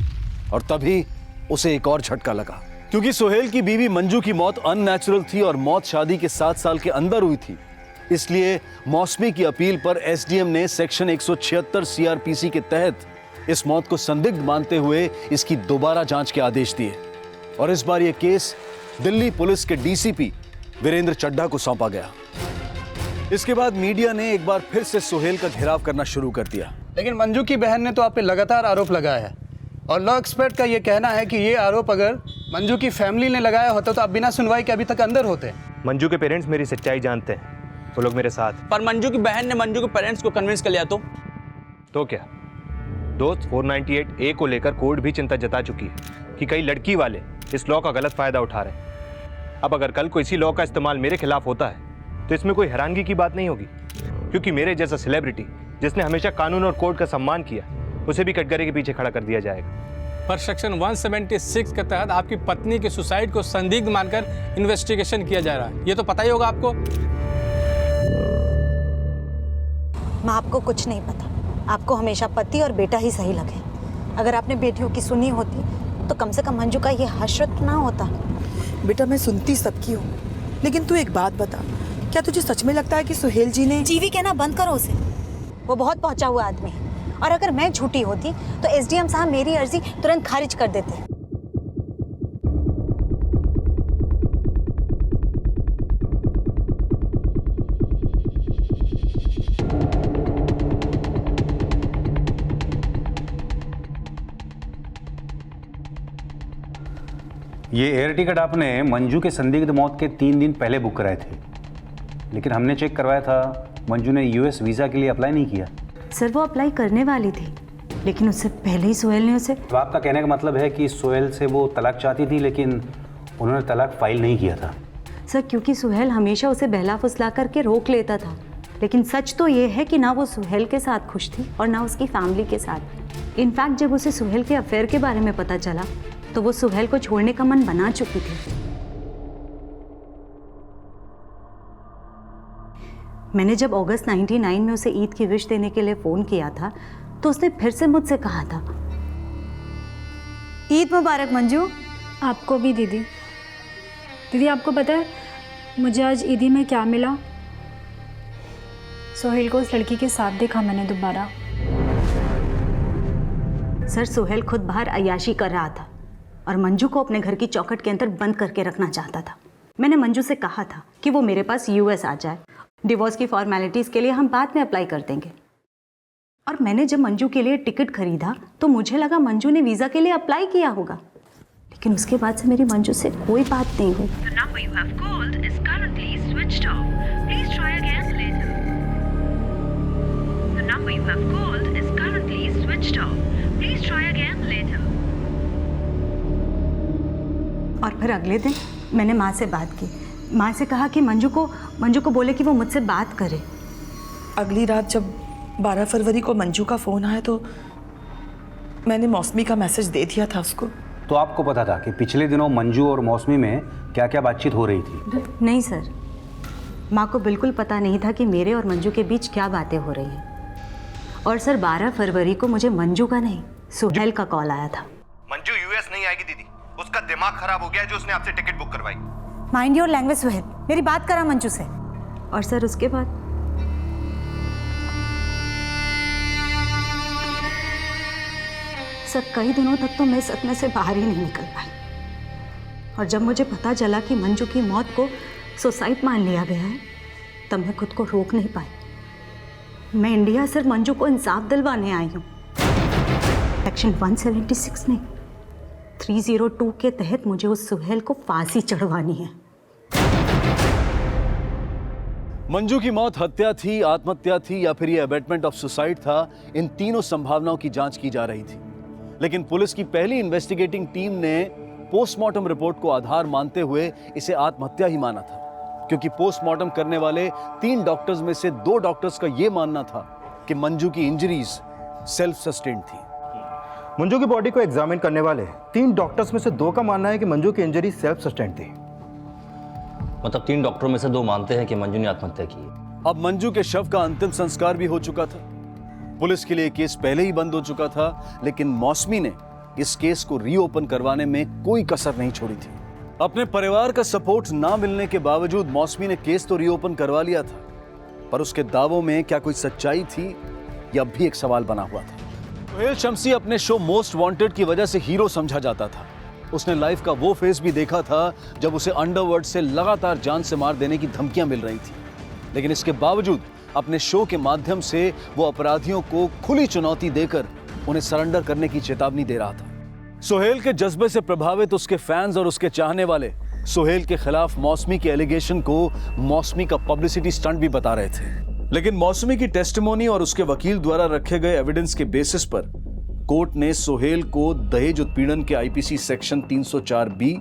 और तभी उसे एक और झटका लगा, क्योंकि सोहेल की बीवी मंजू की मौत अननेचुरल थी और मौत शादी के 7 साल के अंदर हुई थी। इसलिए मौसमी की अपील पर एसडीएम ने सेक्शन 176 सीआरपीसी के तहत इस मौत को संदिग्ध मानते हुए इसकी दोबारा जांच के आदेश दिए, और इस बार यह केस दिल्ली पुलिस के डीसीपी वीरेंद्र चड्ढा को सौंपा गया। इसके बाद मीडिया ने एक बार फिर से सोहेल का घेराव करना शुरू कर दिया। लेकिन मंजू की बहन ने तो आप पे लगातार आरोप लगाया है, और लॉ एक्सपर्ट का ये कहना है कि ये आरोप अगर मंजू की फैमिली ने लगाया होता तो आप बिना सुनवाई के अभी तक अंदर होते। मंजू के पेरेंट्स मेरी सच्चाई जानते हैं, वो लोग मेरे साथ। पर मंजू की बहन ने मंजू के पेरेंट्स को कन्विंस कर लिया तो क्या? दोस्त 498A को लेकर कोर्ट भी चिंता जता चुकी है कि कई लड़की वाले इस लॉ का गलत फायदा उठा रहे हैं। अब अगर कल को इसी लॉ का इस्तेमाल मेरे खिलाफ होता है तो इसमें कोई हैरानगी की बात नहीं होगी, क्योंकि मेरे जैसा सेलिब्रिटी जिसने हमेशा कानून और कोर्ट का सम्मान किया, उसे भी कटघरे के पीछे खड़ा कर दिया जाएगा। पर सेक्शन 176 के तहत आपकी पत्नी के सुसाइड को संदिग्ध मानकर इन्वेस्टिगेशन किया जा रहा है, ये तो पता ही होगा आपको। माँ, आपको कुछ नहीं पता। आपको हमेशा पति और बेटा ही सही लगे। अगर आपने बेटियों की सुनी होती तो कम से कम मंजू का ये हशरत ना होता। बेटा, मैं सुनती सबकी हूँ, लेकिन तू एक बात बता, क्या तुझे सच में लगता है कि सुहेल जी ने? जीवी कहना बंद करो उसे। वो बहुत पहुंचा हुआ आदमी है, और अगर मैं झूठी होती तो एसडीएम साहब मेरी अर्जी तुरंत खारिज कर देते। ये एयर टिकट आपने मंजू के संदिग्ध मौत के 3 दिन पहले बुक कराए थे, लेकिन हमने चेक करवाया था मंजू ने यूएस वीज़ा के लिए अप्लाई नहीं किया। सर, वो अप्लाई करने वाली थी, लेकिन उससे पहले ही सोहेल ने उसे। तो आपका कहने का मतलब है कि सोहेल से वो तलाक चाहती थी, लेकिन उन्होंने तलाक फाइल नहीं किया था। सर क्योंकि सुहेल हमेशा उसे बहला फुसला करके रोक लेता था, लेकिन सच तो ये है कि ना वो सुहेल के साथ खुश थी और ना उसकी फैमिली के साथ। इनफैक्ट जब उसे सुहेल के अफेयर के बारे में पता चला तो वो सुहेल को छोड़ने का मन बना चुकी थी। मैंने जब अगस्त 99 में उसे ईद की विश देने के लिए फ़ोन किया था तो उसने फिर से मुझसे कहा था, ईद मुबारक मंजू। आपको भी दीदी। दीदी आपको पता है मुझे आज ईदी में क्या मिला? सोहेल को उस लड़की के साथ देखा मैंने दोबारा। सर सोहेल खुद बाहर अय्याशी कर रहा था और मंजू को अपने घर की चौखट के अंदर बंद करके रखना चाहता था। मैंने मंजू से कहा था कि वो मेरे पास यूएस आ जाए, डिवोर्स की फॉर्मेलिटीज़ के लिए हम बाद में अप्लाई कर देंगे। और मैंने जब मंजू के लिए टिकट खरीदा तो मुझे लगा मंजू ने वीज़ा के लिए अप्लाई किया होगा, लेकिन उसके बाद से मेरी मंजू से कोई बात नहीं हुई। और फिर अगले दिन मैंने माँ से बात की। माँ से कहा कि मंजू को बोले कि वो मुझसे बात करे। अगली रात जब 12 फरवरी को मंजू का फ़ोन आया तो मैंने मौसमी का मैसेज दे दिया था उसको। तो आपको पता था कि पिछले दिनों मंजू और मौसमी में क्या क्या बातचीत हो रही थी? नहीं सर, माँ को बिल्कुल पता नहीं था कि मेरे और मंजू के बीच क्या बातें हो रही हैं। और सर 12 फरवरी को मुझे मंजू का नहीं सुहेल का कॉल आया था। मंजू यूएस नहीं आएगी दीदी, उसका दिमाग खराब हो गया है जो उसने आपसे टिकट बुक करवाई। माइंड योर लैंग्वेज सुहेल, मेरी बात करा मंजू से। और सर उसके बाद सर कई दिनों तक तो मैं सदमे से बाहर ही नहीं निकल पाई। और जब मुझे पता चला कि मंजू की मौत को सुसाइड मान लिया गया है तब मैं खुद को रोक नहीं पाई। मैं इंडिया सिर्फ मंजू को इंसाफ दिलवाने आई हूँ। सेक्शन 176 नहीं 302 के तहत मुझे उस सुहेल को फांसी चढ़वानी है। मंजू की मौत हत्या थी, आत्महत्या थी या फिर ये अबेटमेंट ऑफ सुसाइड था, इन तीनों संभावनाओं की जांच की जा रही थी। लेकिन पुलिस की पहली इन्वेस्टिगेटिंग टीम ने पोस्टमार्टम रिपोर्ट को आधार मानते हुए इसे आत्महत्या ही माना था, क्योंकि पोस्टमार्टम करने वाले 3 डॉक्टर्स में से 2 डॉक्टर्स का यह मानना था कि मंजू की इंजरीज सेल्फ सस्टेन्ड थी। मंजू की बॉडी को एग्जामिन करने वाले 3 डॉक्टर्स में से 2 का मानना है कि मंजू की इंजरी सेल्फ सस्टेन्ड थी। मतलब 3 डॉक्टरों में से 2 मानते हैं कि मंजू ने आत्महत्या की है। अब मंजू के शव का अंतिम संस्कार भी हो चुका था। पुलिस के लिए केस पहले ही बंद हो चुका था, लेकिन मौसमी ने इस केस को रीओपन करवाने में कोई कसर नहीं छोड़ी थी। अपने परिवार का सपोर्ट ना मिलने के बावजूद मौसमी ने केस तो रीओपन करवा लिया था, पर उसके दावों में क्या कोई सच्चाई थी, यह भी एक सवाल बना हुआ था। सोहेल शम्सी अपने शो मोस्ट वांटेड की वजह से हीरो समझा जाता था। उसने लाइफ का वो फेस भी देखा था जब उसे अंडरवर्ल्ड से लगातार जान से मार देने की धमकियां मिल रही थी, लेकिन इसके बावजूद अपने शो के माध्यम से वो अपराधियों को खुली चुनौती देकर उन्हें सरेंडर करने की चेतावनी दे रहा था। सोहेल के जज्बे से प्रभावित उसके फैंस और उसके चाहने वाले सोहेल के खिलाफ मौसमी के एलिगेशन को मौसमी का पब्लिसिटी स्टंट भी बता रहे थे, लेकिन मौसमी की टेस्टिमोनी और उसके वकील द्वारा रखे गए एविडेंस के बेसिस पर कोर्ट ने सोहेल को दहेज उत्पीड़न के IPC section 304B,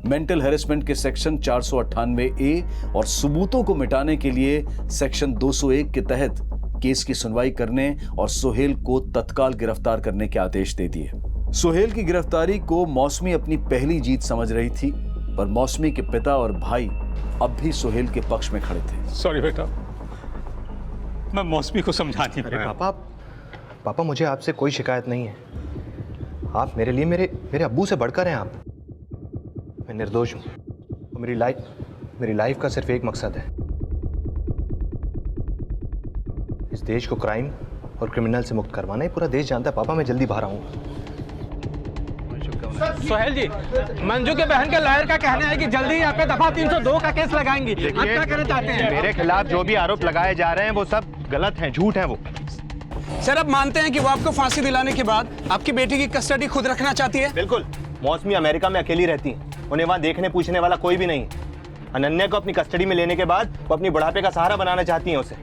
mental harassment के सेक्शन 498A और सबूतों को मिटाने के लिए सेक्शन 201 के तहत केस की सुनवाई करने और सोहेल को तत्काल गिरफ्तार करने के आदेश दे दिए। सोहेल की गिरफ्तारी को मौसमी अपनी पहली जीत समझ रही थी, पर मौसमी के पिता और भाई अब भी सोहेल के पक्ष में खड़े थे। सॉरी बेटा, मैं मौसमी को समझा नहीं पाया। पापा मुझे आपसे कोई शिकायत नहीं है। आप मेरे लिए मेरे अब्बू से बढ़कर हैं। आप, मैं निर्दोष हूं और मेरी लाइफ का सिर्फ एक मकसद है, इस देश को क्राइम और क्रिमिनल से मुक्त करवाना। ही पूरा देश जानता है पापा मैं जल्दी बाहर आऊंगा। सोहेल जी, मंजू के बहन के लॉयर का कहना है कि जल्दी यहाँ पे दफा 302 का केस लगाएंगे। आप क्या करना चाहते हैं? मेरे खिलाफ जो भी आरोप लगाए जा रहे हैं वो सब गलत हैं, झूठ हैं वो। सर, अब मानते हैं कि वो आपको फांसी दिलाने के बाद आपकी बेटी की कस्टडी खुद रखना चाहती है? बिल्कुल। मौसमी अमेरिका में अकेली रहती है, उन्हें वहाँ देखने पूछने वाला कोई भी नहीं। अनन्या को अपनी कस्टडी में लेने के बाद वो अपनी बुढ़ापे का सहारा बनाना चाहती है उसे।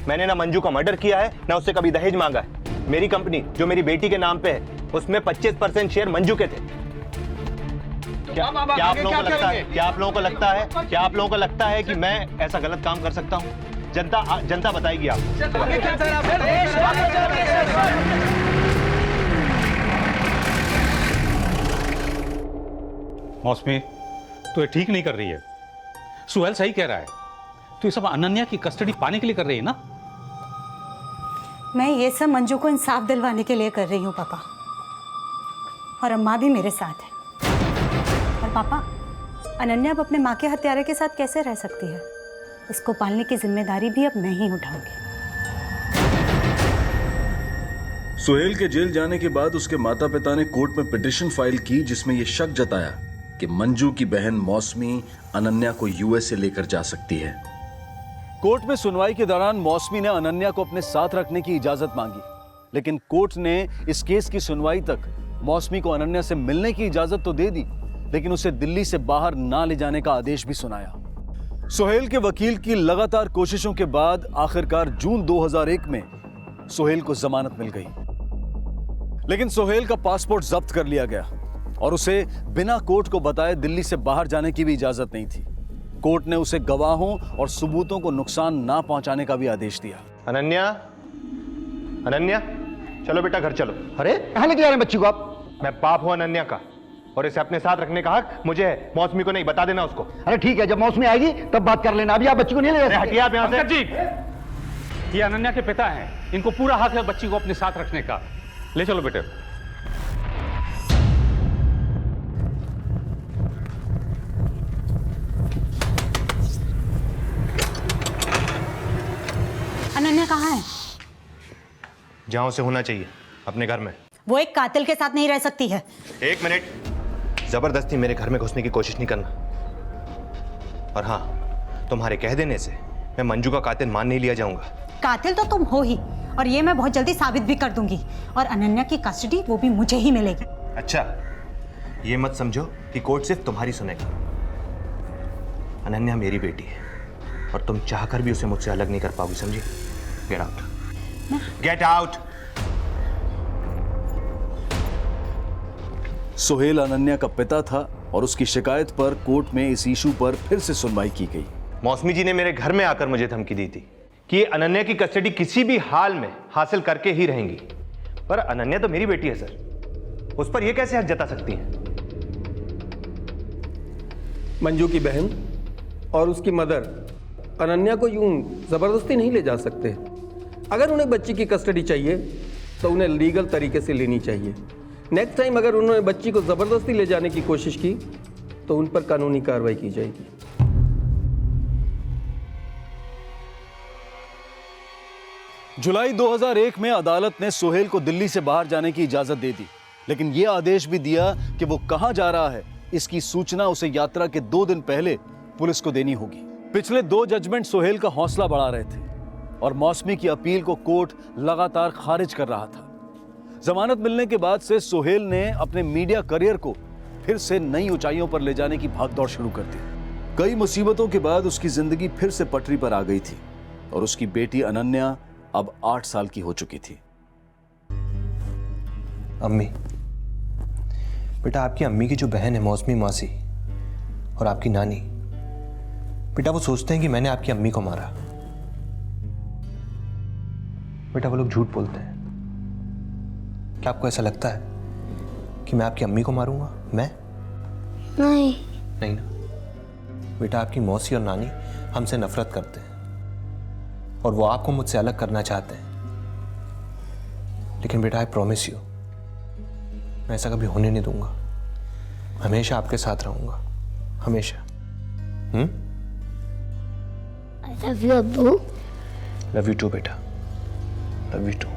मैंने ना मंजू का मर्डर किया है ना उससे कभी दहेज मांगा है। मेरी कंपनी जो मेरी बेटी के नाम पे है उसमें 25% शेयर मंजू के थे। क्या आप लोगों को लगता है कि मैं ऐसा गलत काम कर सकता हूं? जनता बताएगी आपको। मौसमी, तो ये ठीक नहीं कर रही है। सुहेल सही कह रहा है। तो ये सब अनन्या की कस्टडी पाने के लिए कर रही है ना? मैं ये सब मंजू को इंसाफ दिलवाने के लिए कर रही हूँ पापा, और अम्मा भी मेरे साथ है। और पापा, अनन्या अब अपने माँ के हत्यारे के साथ कैसे रह सकती है? इसको पालने की जिम्मेदारी भी अब मैं ही उठाऊंगी। सुहेल के जेल जाने के बाद उसके माता पिता ने कोर्ट में पिटीशन फाइल की, जिसमें यह शक जताया कि मंजू की बहन मौसमी अनन्या को यूएसए लेकर जा सकती है। कोर्ट में सुनवाई के दौरान मौसमी ने अनन्या को अपने साथ रखने की इजाजत मांगी, लेकिन कोर्ट ने इस केस की सुनवाई तक मौसमी को अनन्या से मिलने की इजाजत तो दे दी, लेकिन उसे दिल्ली से बाहर ना ले जाने का आदेश भी सुनाया। सुहेल के वकील की लगातार कोशिशों के बाद आखिरकार जून 2001 में सुहेल को जमानत मिल गई, लेकिन सुहेल का पासपोर्ट जब्त कर लिया गया और उसे बिना कोर्ट को बताए दिल्ली से बाहर जाने की भी इजाजत नहीं थी। कोर्ट ने उसे गवाहों और सबूतों को नुकसान ना पहुंचाने का भी आदेश दिया। अनन्या, चलो बेटा घर चलो। अरे कहाँ लेके जा रहे हैं बच्ची को आप? मैं बाप हूं अनन्या का, और इसे अपने साथ रखने का हक मुझे है। मौसमी को नहीं, बता देना उसको। अरे ठीक है, जब मौसमी आएगी तब बात कर लेना, अभी आप बच्ची को नहीं ले जा सकते। हटिए आप यहाँ से। जी, ये अनन्या के पिता हैं, इनको पूरा हक है बच्ची को अपने साथ रखने का। ले चलो बेटे। अनन्या कहाँ है? जहां उसे होना चाहिए, अपने घर में। वो एक कातिल के साथ नहीं रह सकती है। एक मिनट, जबरदस्ती मेरे घर में घुसने की कोशिश नहीं करना। और हाँ, तुम्हारे कह देने से मैं मंजू का कातिल मान नहीं लिया जाऊंगा। कातिल तो तुम हो ही, और ये मैं बहुत जल्दी साबित भी कर दूंगी, और अनन्या की कस्टडी वो भी मुझे ही मिलेगी। अच्छा, ये मत समझो कि कोर्ट सिर्फ तुम्हारी सुनेगा। अनन्या मेरी बेटी है, और तुम चाहकर भी उसे मुझसे अलग नहीं कर पाओगी, समझी? Get out, get out. Suhel Ananya का पिता था और उसकी शिकायत पर कोर्ट में इस इशू पर फिर से सुनवाई की गई। मौसमी जी ने मेरे घर में आकर मुझे धमकी दी थी कि ये अनन्या की कस्टडी किसी भी हाल में हासिल करके ही रहेंगी। पर अनन्या तो मेरी बेटी है सर, उस पर यह कैसे हक जता सकती है? मंजू की बहन और उसकी मदर अनन्या को यूं जबरदस्ती नहीं ले जा सकते। अगर उन्हें बच्ची की कस्टडी चाहिए तो उन्हें लीगल तरीके से लेनी चाहिए। नेक्स्ट टाइम अगर उन्होंने बच्ची को जबरदस्ती ले जाने की कोशिश की तो उन पर कानूनी कार्रवाई की जाएगी। जुलाई 2001 में अदालत ने सुहेल को दिल्ली से बाहर जाने की इजाजत दे दी, लेकिन यह आदेश भी दिया कि वो कहां जा रहा है इसकी सूचना उसे यात्रा के 2 दिन पहले पुलिस को देनी होगी। पिछले 2 जजमेंट सुहेल का हौसला बढ़ा रहे थे और मौसमी की अपील को कोर्ट लगातार खारिज कर रहा था। जमानत मिलने के बाद से सुहेल ने अपने मीडिया करियर को फिर से नई ऊंचाइयों पर ले जाने की भागदौड़ शुरू कर दी। कई मुसीबतों के बाद उसकी जिंदगी फिर से पटरी पर आ गई थी और उसकी बेटी अनन्या अब 8 साल की हो चुकी थी। अम्मी, बेटा आपकी अम्मी की जो बहन है मौसमी मासी और आपकी नानी, बेटा वो सोचते हैं कि मैंने आपकी अम्मी को मारा। बेटा वो लोग झूठ बोलते हैं। क्या आपको ऐसा लगता है कि मैं आपकी अम्मी को मारूंगा? मैं नहीं ना बेटा, आपकी मौसी और नानी हमसे नफरत करते हैं और वो आपको मुझसे अलग करना चाहते हैं। लेकिन बेटा आई प्रॉमिस यू, मैं ऐसा कभी होने नहीं दूंगा। हमेशा आपके साथ रहूंगा, हमेशा। I love you, अब्बू। लव यू टू बेटा, लव यू टू।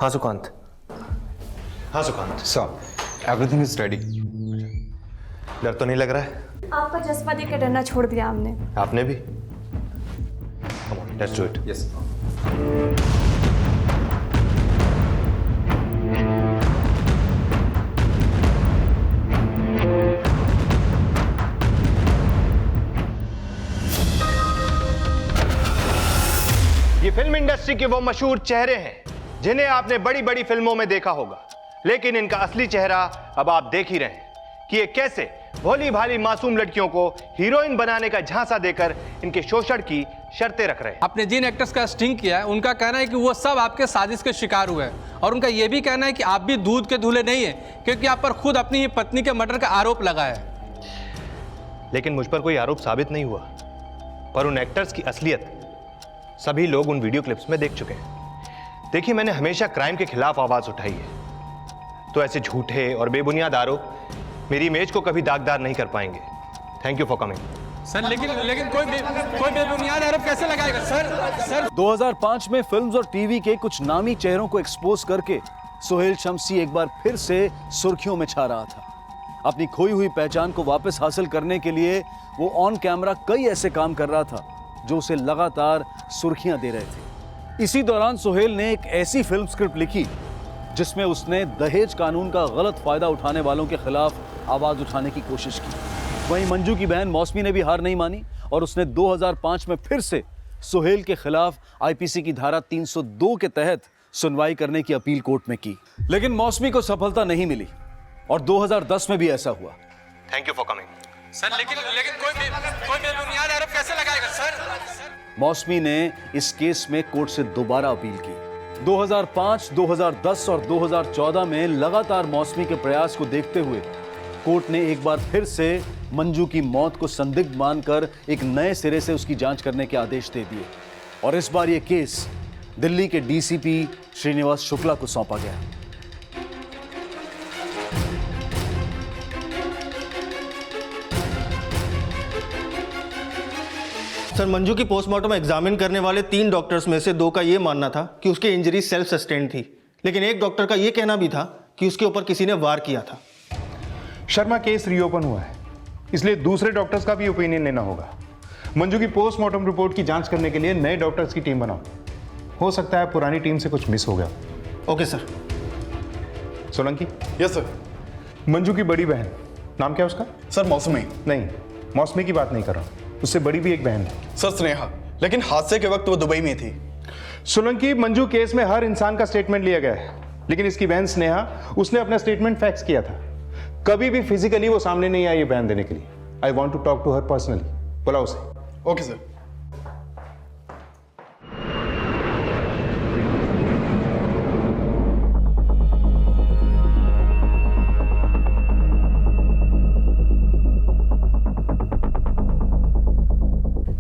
हाँ सुकांत। हाँ Sukant. Sir, everything is ready. डर तो नहीं लग रहा है? आपका जज्बा देकर डरना छोड़ दिया हमने। आपने भी? Come on, let's do it. Yes. ये फिल्म इंडस्ट्री के वो मशहूर चेहरे हैं जिन्हें आपने बड़ी बड़ी फिल्मों में देखा होगा। लेकिन इनका असली चेहरा अब आप देख ही रहे हैं कि ये कैसे भोली भाली मासूम लड़कियों को हीरोइन बनाने का झांसा देकर इनके शोषण की शर्तें रख रहे हैं। आपने जिन एक्टर्स का स्टिंग किया है उनका कहना है कि वो सब आपके साजिश के शिकार हुए हैं, और उनका यह भी कहना है कि आप भी दूध के धुले नहीं है, क्योंकि आप पर खुद अपनी ही पत्नी के मर्डर का आरोप लगा है। लेकिन मुझ पर कोई आरोप साबित नहीं हुआ, पर उन एक्टर्स की असलियत सभी लोग उन वीडियो क्लिप्स में देख चुके हैं। देखिए, मैंने हमेशा क्राइम के खिलाफ आवाज उठाई है, तो ऐसे झूठे और बेबुनियाद आरोप मेरी इमेज को कभी दागदार नहीं कर पाएंगे। Thank you for coming. Sir लेकिन कोई बेबुनियाद आरोप कैसे लगाएगा सर? 2005 में फिल्म्स और टीवी के कुछ नामी चेहरों को एक्सपोज करके सोहेल शम्सी एक बार फिर से सुर्खियों में छा रहा था। अपनी खोई हुई पहचान को वापस हासिल करने के लिए वो ऑन कैमरा कई ऐसे काम कर रहा था जो उसे लगातार सुर्खियां दे रहे थे। इसी दौरान सोहेल ने एक ऐसी फिल्म स्क्रिप्ट लिखी जिसमें उसने दहेज कानून का गलत फायदा उठाने वालों के खिलाफ आवाज उठाने की कोशिश की। वहीं मंजू की बहन मौसमी ने भी हार नहीं मानी और उसने 2005 में फिर से सोहेल के खिलाफ आईपीसी की धारा 302 के तहत सुनवाई करने की अपील कोर्ट में की, लेकिन मौसमी को सफलता नहीं मिली और 2010 में भी ऐसा हुआ। Thank you for coming. Sir लेकिन कोई बेबुनियाद आरोप कैसे लगाएगा सर? मौसमी ने इस केस में कोर्ट से दोबारा अपील की। 2005, 2010 और 2014 में लगातार मौसमी के प्रयास को देखते हुए कोर्ट ने एक बार फिर से मंजू की मौत को संदिग्ध मानकर एक नए सिरे से उसकी जांच करने के आदेश दे दिए और इस बार यह केस दिल्ली के डीसीपी श्रीनिवास शुक्ला को सौंपा गया। सर, मंजू की पोस्टमार्टम एग्जामिन करने वाले 3 डॉक्टर्स में से 2 का यह मानना था कि उसकी इंजरी सेल्फ सस्टेन्ड थी, लेकिन एक डॉक्टर का यह कहना भी था कि उसके ऊपर किसी ने वार किया था। शर्मा, केस रीओपन हुआ है, इसलिए दूसरे डॉक्टर्स का भी ओपिनियन लेना होगा। मंजू की पोस्टमार्टम रिपोर्ट की जांच करने के लिए नए डॉक्टर्स की टीम बनाओ। हो सकता है पुरानी टीम से कुछ मिस हो गया। Okay sir. Solanki. Yes sir. Manju की बड़ी बहन, नाम क्या उसका? सर मौसमी। नहीं, मौसमी की बात नहीं कर रहा हूं, उससे बड़ी भी एक बहन है। सर स्नेहा, लेकिन हादसे के वक्त वो दुबई में थी। सोलंकी, मंजू केस में हर इंसान का स्टेटमेंट लिया गया है, लेकिन इसकी बहन स्नेहा, उसने अपना स्टेटमेंट फैक्स किया था। कभी भी फिजिकली वो सामने नहीं आई ये बयान देने के लिए। I want to talk to her personally. बुलाओ उसे। Okay sir.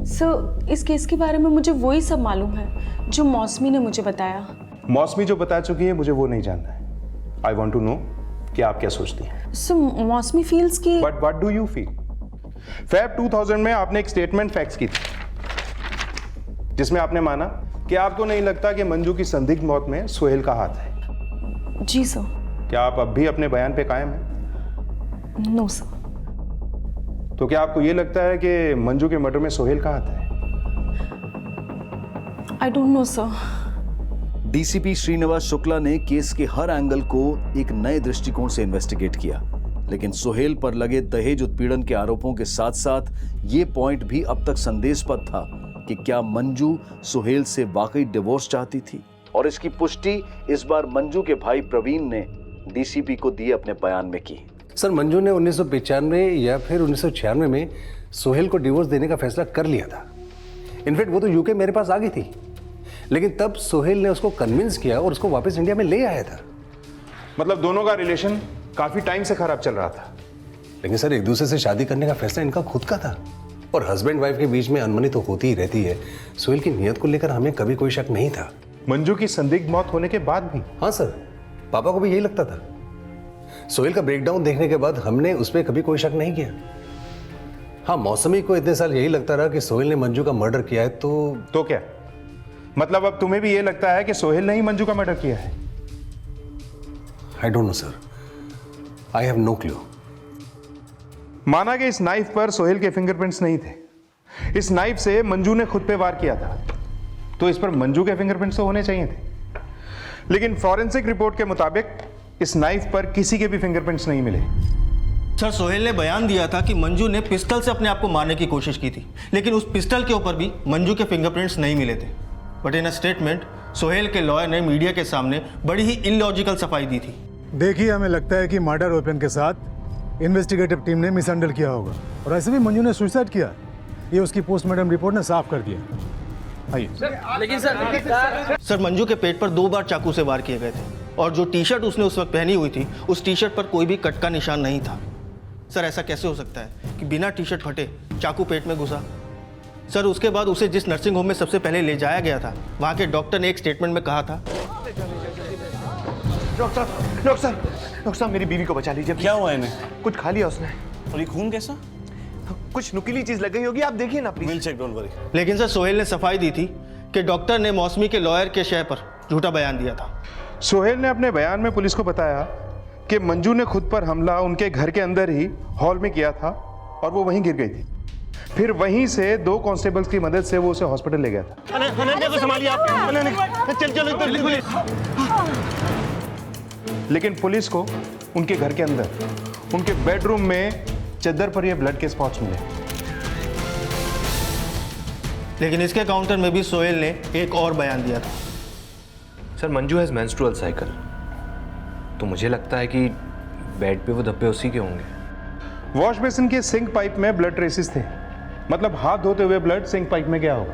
सर, इस केस के बारे में मुझे वही सब मालूम है जो मौसमी ने मुझे बताया। मौसमी जो बता चुकी है मुझे वो नहीं जानना है। आई वॉन्ट टू नो कि आप क्या सोचती हैं। सर, मौसमी फील्स की। But what do you feel? Feb 2000 में आपने एक स्टेटमेंट फैक्स की थी जिसमें आपने माना कि आपको नहीं लगता कि मंजू की संदिग्ध मौत में सोहेल का हाथ है। जी सर। क्या आप अब भी अपने बयान पे कायम हैं? No sir. तो क्या आपको यह लगता है कि मंजू के मर्डर में सोहेल का हाथ है? I don't know sir. DCP Srinivas Shukla ने केस के हर एंगल को एक नए दृष्टिकोण से इन्वेस्टिगेट किया, लेकिन सोहेल पर लगे दहेज उत्पीड़न के आरोपों के साथ साथ ये पॉइंट भी अब तक संदेशपद था कि क्या मंजू सोहेल से वाकई डिवोर्स चाहती थी। और इसकी पुष्टि इस बार मंजू के भाई प्रवीण ने डीसीपी को दिए अपने बयान में की। सर, मंजू ने 1995 या फिर 1996 में सोहेल को डिवोर्स देने का फैसला कर लिया था। इनफैक्ट वो तो यूके मेरे पास आ गई थी, लेकिन तब सोहेल ने उसको कन्विंस किया और उसको वापस इंडिया में ले आया था। मतलब दोनों का रिलेशन काफी टाइम से खराब चल रहा था। लेकिन सर, एक दूसरे से शादी करने का फैसला इनका खुद का था और हस्बैंड वाइफ के बीच में अनबनी तो होती ही रहती है। सोहेल की नीयत को लेकर हमें कभी कोई शक नहीं था। मंजू की संदिग्ध मौत होने के बाद भी? हाँ सर, पापा को भी यही लगता था। सोहेल का ब्रेकडाउन देखने के बाद हमने उस पर कभी कोई शक नहीं किया। हाँ, मौसमी को इतने साल यही लगता रहा कि सोहेल ने मंजू का मर्डर किया है। तो क्या मतलब अब तुम्हें भी ये लगता है कि सोहेल ने ही मंजू का मर्डर किया है? I don't know sir, I have no clue. माना कि इस नाइफ पर सोहेल के फिंगरप्रिंट्स नहीं थे, इस नाइफ से मंजू ने खुद पे वार किया था, तो इस पर मंजू के फिंगरप्रिंट्स तो होने चाहिए थे। लेकिन फॉरेंसिक रिपोर्ट के मुताबिक इस नाइफ पर किसी के भी फिंगरप्रिंट्स नहीं मिले। सर, सोहेल ने बयान दिया था कि मंजू ने पिस्टल से अपने आप को मारने की कोशिश की थी, लेकिन उस पिस्टल के ऊपर भी मंजू के फिंगरप्रिंट्स नहीं मिले थे। But in a statement Sohail के लॉयर ने मीडिया के सामने बड़ी ही इलॉजिकल सफाई दी थी। देखिए, हमें लगता है कि मर्डर वेपन के साथ इन्वेस्टिगेटिव टीम ने मिसहैंडल किया होगा और ऐसे भी मंजू ने सुसाइड किया। ये उसकी पोस्टमार्टम रिपोर्ट ने साफ कर दिया। आइए। लेकिन सर मंजू के पेट पर 2 बार चाकू से वार किए गए थे और जो टी शर्ट उसने उस वक्त पहनी हुई थी उस टी शर्ट पर कोई भी कट का निशान नहीं था। सर ऐसा कैसे हो सकता है कि बिना टी शर्ट फटे चाकू पेट में घुसा? सर उसके बाद उसे जिस नर्सिंग होम में सबसे पहले ले जाया गया था वहाँ के डॉक्टर ने एक स्टेटमेंट में कहा था, डॉक्टर साहब मेरी बीवी को बचा लीजिए। क्या हुआ इन्हें? कुछ खा लिया उसने। और ये खून कैसा? कुछ नुकीली चीज लग गई होगी, आप देखिए ना please. Will check, don't worry. लेकिन सर सोहेल ने सफाई दी थी कि डॉक्टर ने मौसमी के लॉयर के शय पर झूठा बयान दिया था। सोहेल ने अपने बयान में पुलिस को बताया कि मंजू ने खुद पर हमला उनके घर के अंदर ही हॉल में किया था और वो वहीं गिर गई थी। फिर वहीं से 2 कांस्टेबल्स की मदद से वो उसे हॉस्पिटल ले गया था। अनन्या को संभालिए आप। चलो लेकिन पुलिस को उनके घर के अंदर उनके बेडरूम में चद्दर पर ये ब्लड के स्पॉट्स मिले। लेकिन इसके काउंटर में भी सोहेल ने एक और बयान दिया था। Sir Manju has menstrual cycle, तो मुझे लगता है कि बेड पे वो धब्बे उसी के होंगे। वॉश बेसिन के सिंक पाइप में ब्लड ट्रेसेस थे, मतलब हाथ धोते हुए ब्लड सिंक पाइप में गया होगा।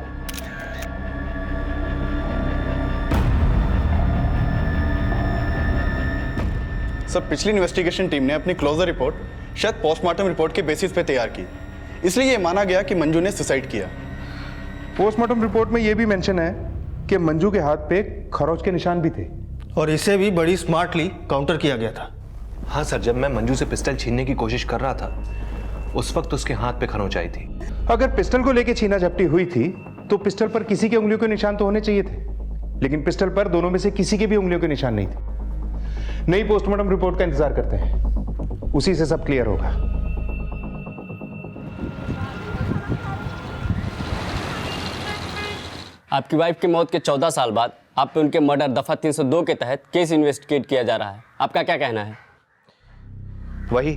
सर पिछली इन्वेस्टिगेशन टीम ने अपनी क्लोजर रिपोर्ट शायद पोस्टमार्टम रिपोर्ट के बेसिस पे तैयार की, इसलिए ये माना गया कि मंजू ने सुसाइड किया। पोस्टमार्टम रिपोर्ट में यह भी मेंशन है कि मंजू के हाथ पे खरोच के निशान भी थे और इसे भी बड़ी स्मार्टली काउंटर किया गया था। हाँ सर, जब मैं मंजू से पिस्टल छीनने की कोशिश कर रहा था उस वक्त उसके हाथ पे खरोंच आई थी। अगर पिस्टल को लेके छीना झपटी हुई थी तो पिस्टल पर किसी की उंगलियों के निशान तो होने चाहिए थे, लेकिन पिस्टल पर दोनों में से किसी के भी उंगलियों के निशान नहीं थे। नई पोस्टमार्टम रिपोर्ट का इंतजार करते हैं, उसी से सब क्लियर होगा। आपकी वाइफ की मौत के 14 साल बाद आप पे उनके मर्डर दफा 302 के तहत केस इन्वेस्टिगेट किया जा रहा है। आपका क्या कहना है? वही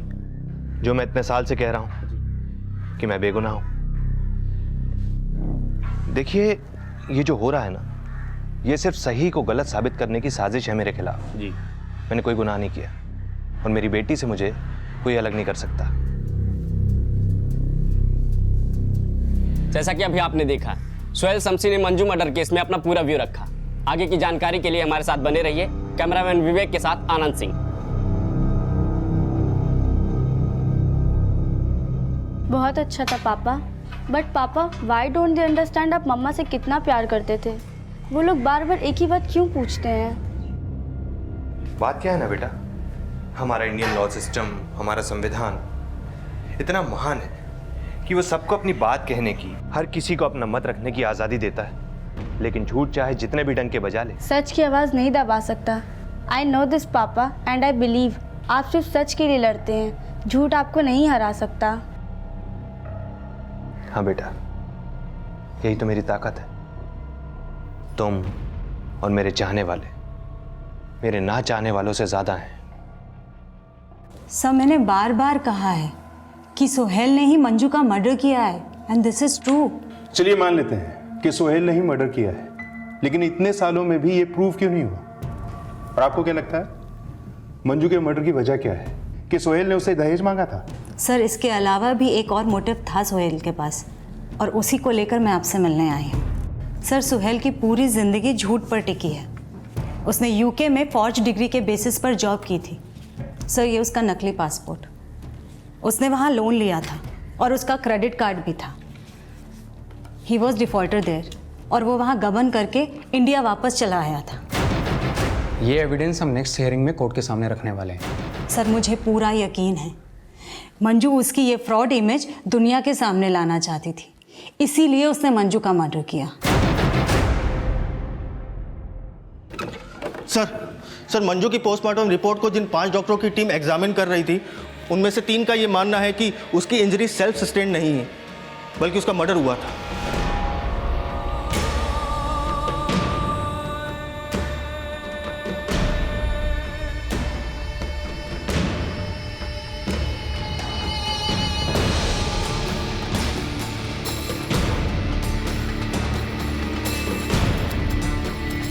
जो मैं इतने साल से कह रहा हूं कि मैं बेगुनाह हूं। देखिए ये जो हो रहा है ना, ये सिर्फ सही को गलत साबित करने की साजिश है मेरे खिलाफ। जी मैंने कोई गुनाह नहीं किया और मेरी बेटी से मुझे कोई अलग नहीं कर सकता। जैसा कि अभी आपने देखा, सोहेल शमसी ने मंजू मर्डर केस में अपना पूरा व्यू रखा। आगे की जानकारी के लिए हमारे साथ बने रहिए। कैमरामैन विवेक के साथ आनंद सिंह। बहुत अच्छा था पापा, बट पापा वाई डोंट दे अंडरस्टैंड आप मम्मा से कितना प्यार करते थे? वो लोग बार बार एक ही बात क्यों पूछते हैं? बात क्या है ना बेटा, हमारा इंडियन लॉ सिस्टम, हमारा संविधान इतना महान है कि वो सबको अपनी बात कहने की, हर किसी को अपना मत रखने की आज़ादी देता है, लेकिन झूठ चाहे जितने भी डंके बजा ले, सच की आवाज़ नहीं दबा सकता। आई नो दिस पापा एंड आई बिलीव आप सिर्फ सच के लिए लड़ते हैं, झूठ आपको नहीं हरा सकता। हाँ बेटा, यही तो मेरी ताकत है। तुम और मेरे चाहने वाले मेरे ना चाहने वालों से ज्यादा हैं। सर मैंने बार बार कहा है कि सोहेल ने ही मंजू का मर्डर किया है एंड दिस इज ट्रू। चलिए मान लेते हैं कि सोहेल ने ही मर्डर किया है, लेकिन इतने सालों में भी ये प्रूव क्यों नहीं हुआ? और आपको क्या लगता है मंजू के मर्डर की वजह क्या है? कि सोहेल ने उससे दहेज मांगा था? सर इसके अलावा भी एक और मोटिव था सोहेल के पास और उसी को लेकर मैं आपसे मिलने आई हूँ। सर सोहेल की पूरी जिंदगी झूठ पर टिकी है। उसने यूके में फॉर्ज डिग्री के बेसिस पर जॉब की थी। सर ये उसका नकली पासपोर्ट, उसने वहाँ लोन लिया था और उसका क्रेडिट कार्ड भी था। ही वॉज डिफॉल्टर देयर और वो वहाँ गबन करके इंडिया वापस चला आया था। ये एविडेंस हम नेक्स्ट हियरिंग में कोर्ट के सामने रखने वाले हैं। सर मुझे पूरा यकीन है मंजू उसकी ये फ्रॉड इमेज दुनिया के सामने लाना चाहती थी, इसीलिए उसने मंजू का मर्डर किया। सर मंजू की पोस्टमार्टम रिपोर्ट को जिन 5 डॉक्टरों की टीम एग्जामिन कर रही थी उनमें से 3 का ये मानना है कि उसकी इंजरी सेल्फ सस्टेन्ड नहीं है, बल्कि उसका मर्डर हुआ था।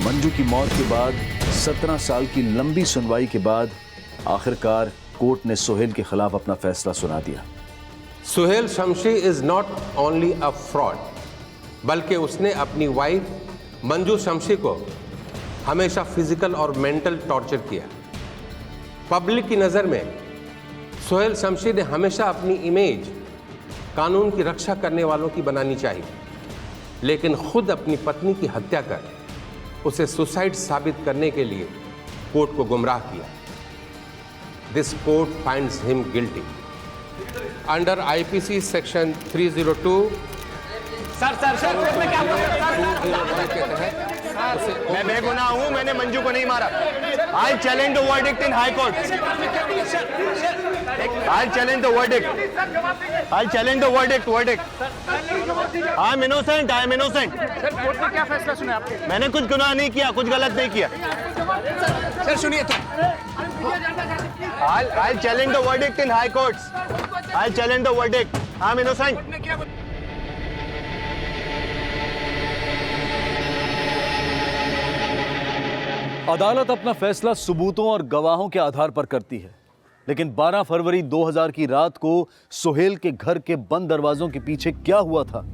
मंजू की मौत के बाद 17 साल की लंबी सुनवाई के बाद आखिरकार कोर्ट ने सोहेल के खिलाफ अपना फैसला सुना दिया। Suhel Shamshi is not only a fraud, बल्कि उसने अपनी वाइफ मंजू शमशी को हमेशा फिजिकल और मेंटल टॉर्चर किया। पब्लिक की नज़र में सुहेल शमशी ने हमेशा अपनी इमेज कानून की रक्षा करने वालों की बनानी चाहिए, लेकिन खुद अपनी पत्नी की हत्या कर उसे सुसाइड साबित करने के लिए कोर्ट को गुमराह किया। This court finds him guilty under IPC section 302 sir मैं क्या मैं बेगुनाह हूं, मैंने मंजू को नहीं मारा। I challenge the verdict in high court. I challenge the verdict. I challenge the verdict. I am innocent. I am innocent. Sir court ने क्या फैसला सुना आपके? मैंने कुछ गुनाह नहीं किया, कुछ गलत नहीं किया। सर सुनिए तो। I challenge the verdict in high courts. I challenge the verdict. I am innocent. अदालत अपना फैसला सबूतों और गवाहों के आधार पर करती है, लेकिन 12 फरवरी 2000 की रात को सोहेल के घर के बंद दरवाजों के पीछे क्या हुआ था,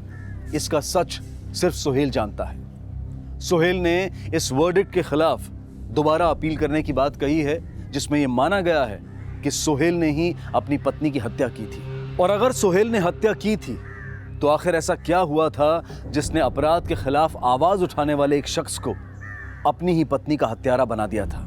इसका सच सिर्फ सोहेल जानता है। सोहेल ने इस वर्डिक्ट के खिलाफ दोबारा अपील करने की बात कही है, जिसमें यह माना गया है कि सोहेल ने ही अपनी पत्नी की हत्या की थी। और अगर सोहेल ने हत्या की थी तो आखिर ऐसा क्या हुआ था जिसने अपराध के खिलाफ आवाज उठाने वाले एक शख्स को अपनी ही पत्नी का हत्यारा बना दिया था।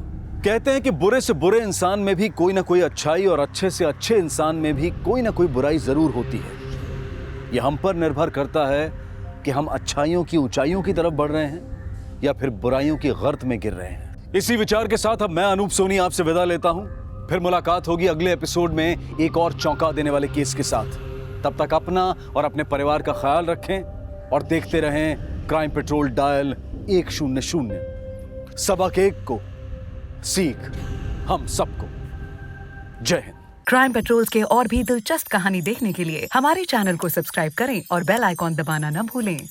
कहते हैं कि बुरे से बुरे इंसान में भी कोई ना कोई अच्छाई और अच्छे से अच्छे इंसान में भी कोई ना कोई बुराई जरूर होती है। यह हम पर निर्भर करता है कि हम अच्छाइयों की ऊंचाइयों की तरफ बढ़ रहे हैं या फिर बुराइयों की गर्त में गिर रहे हैं। इसी विचार के साथ अब मैं अनूप सोनी आपसे विदा लेता हूं। फिर मुलाकात होगी अगले एपिसोड में एक और चौंका देने वाले केस के साथ। तब तक अपना और अपने परिवार का ख्याल रखें और देखते रहें क्राइम पेट्रोल डायल 100। सबक एक को सीख हम सबको। जय हिंद। क्राइम पेट्रोल्स के और भी दिलचस्प कहानी देखने के लिए हमारे चैनल को सब्सक्राइब करें और बेल आइकॉन दबाना न भूलें।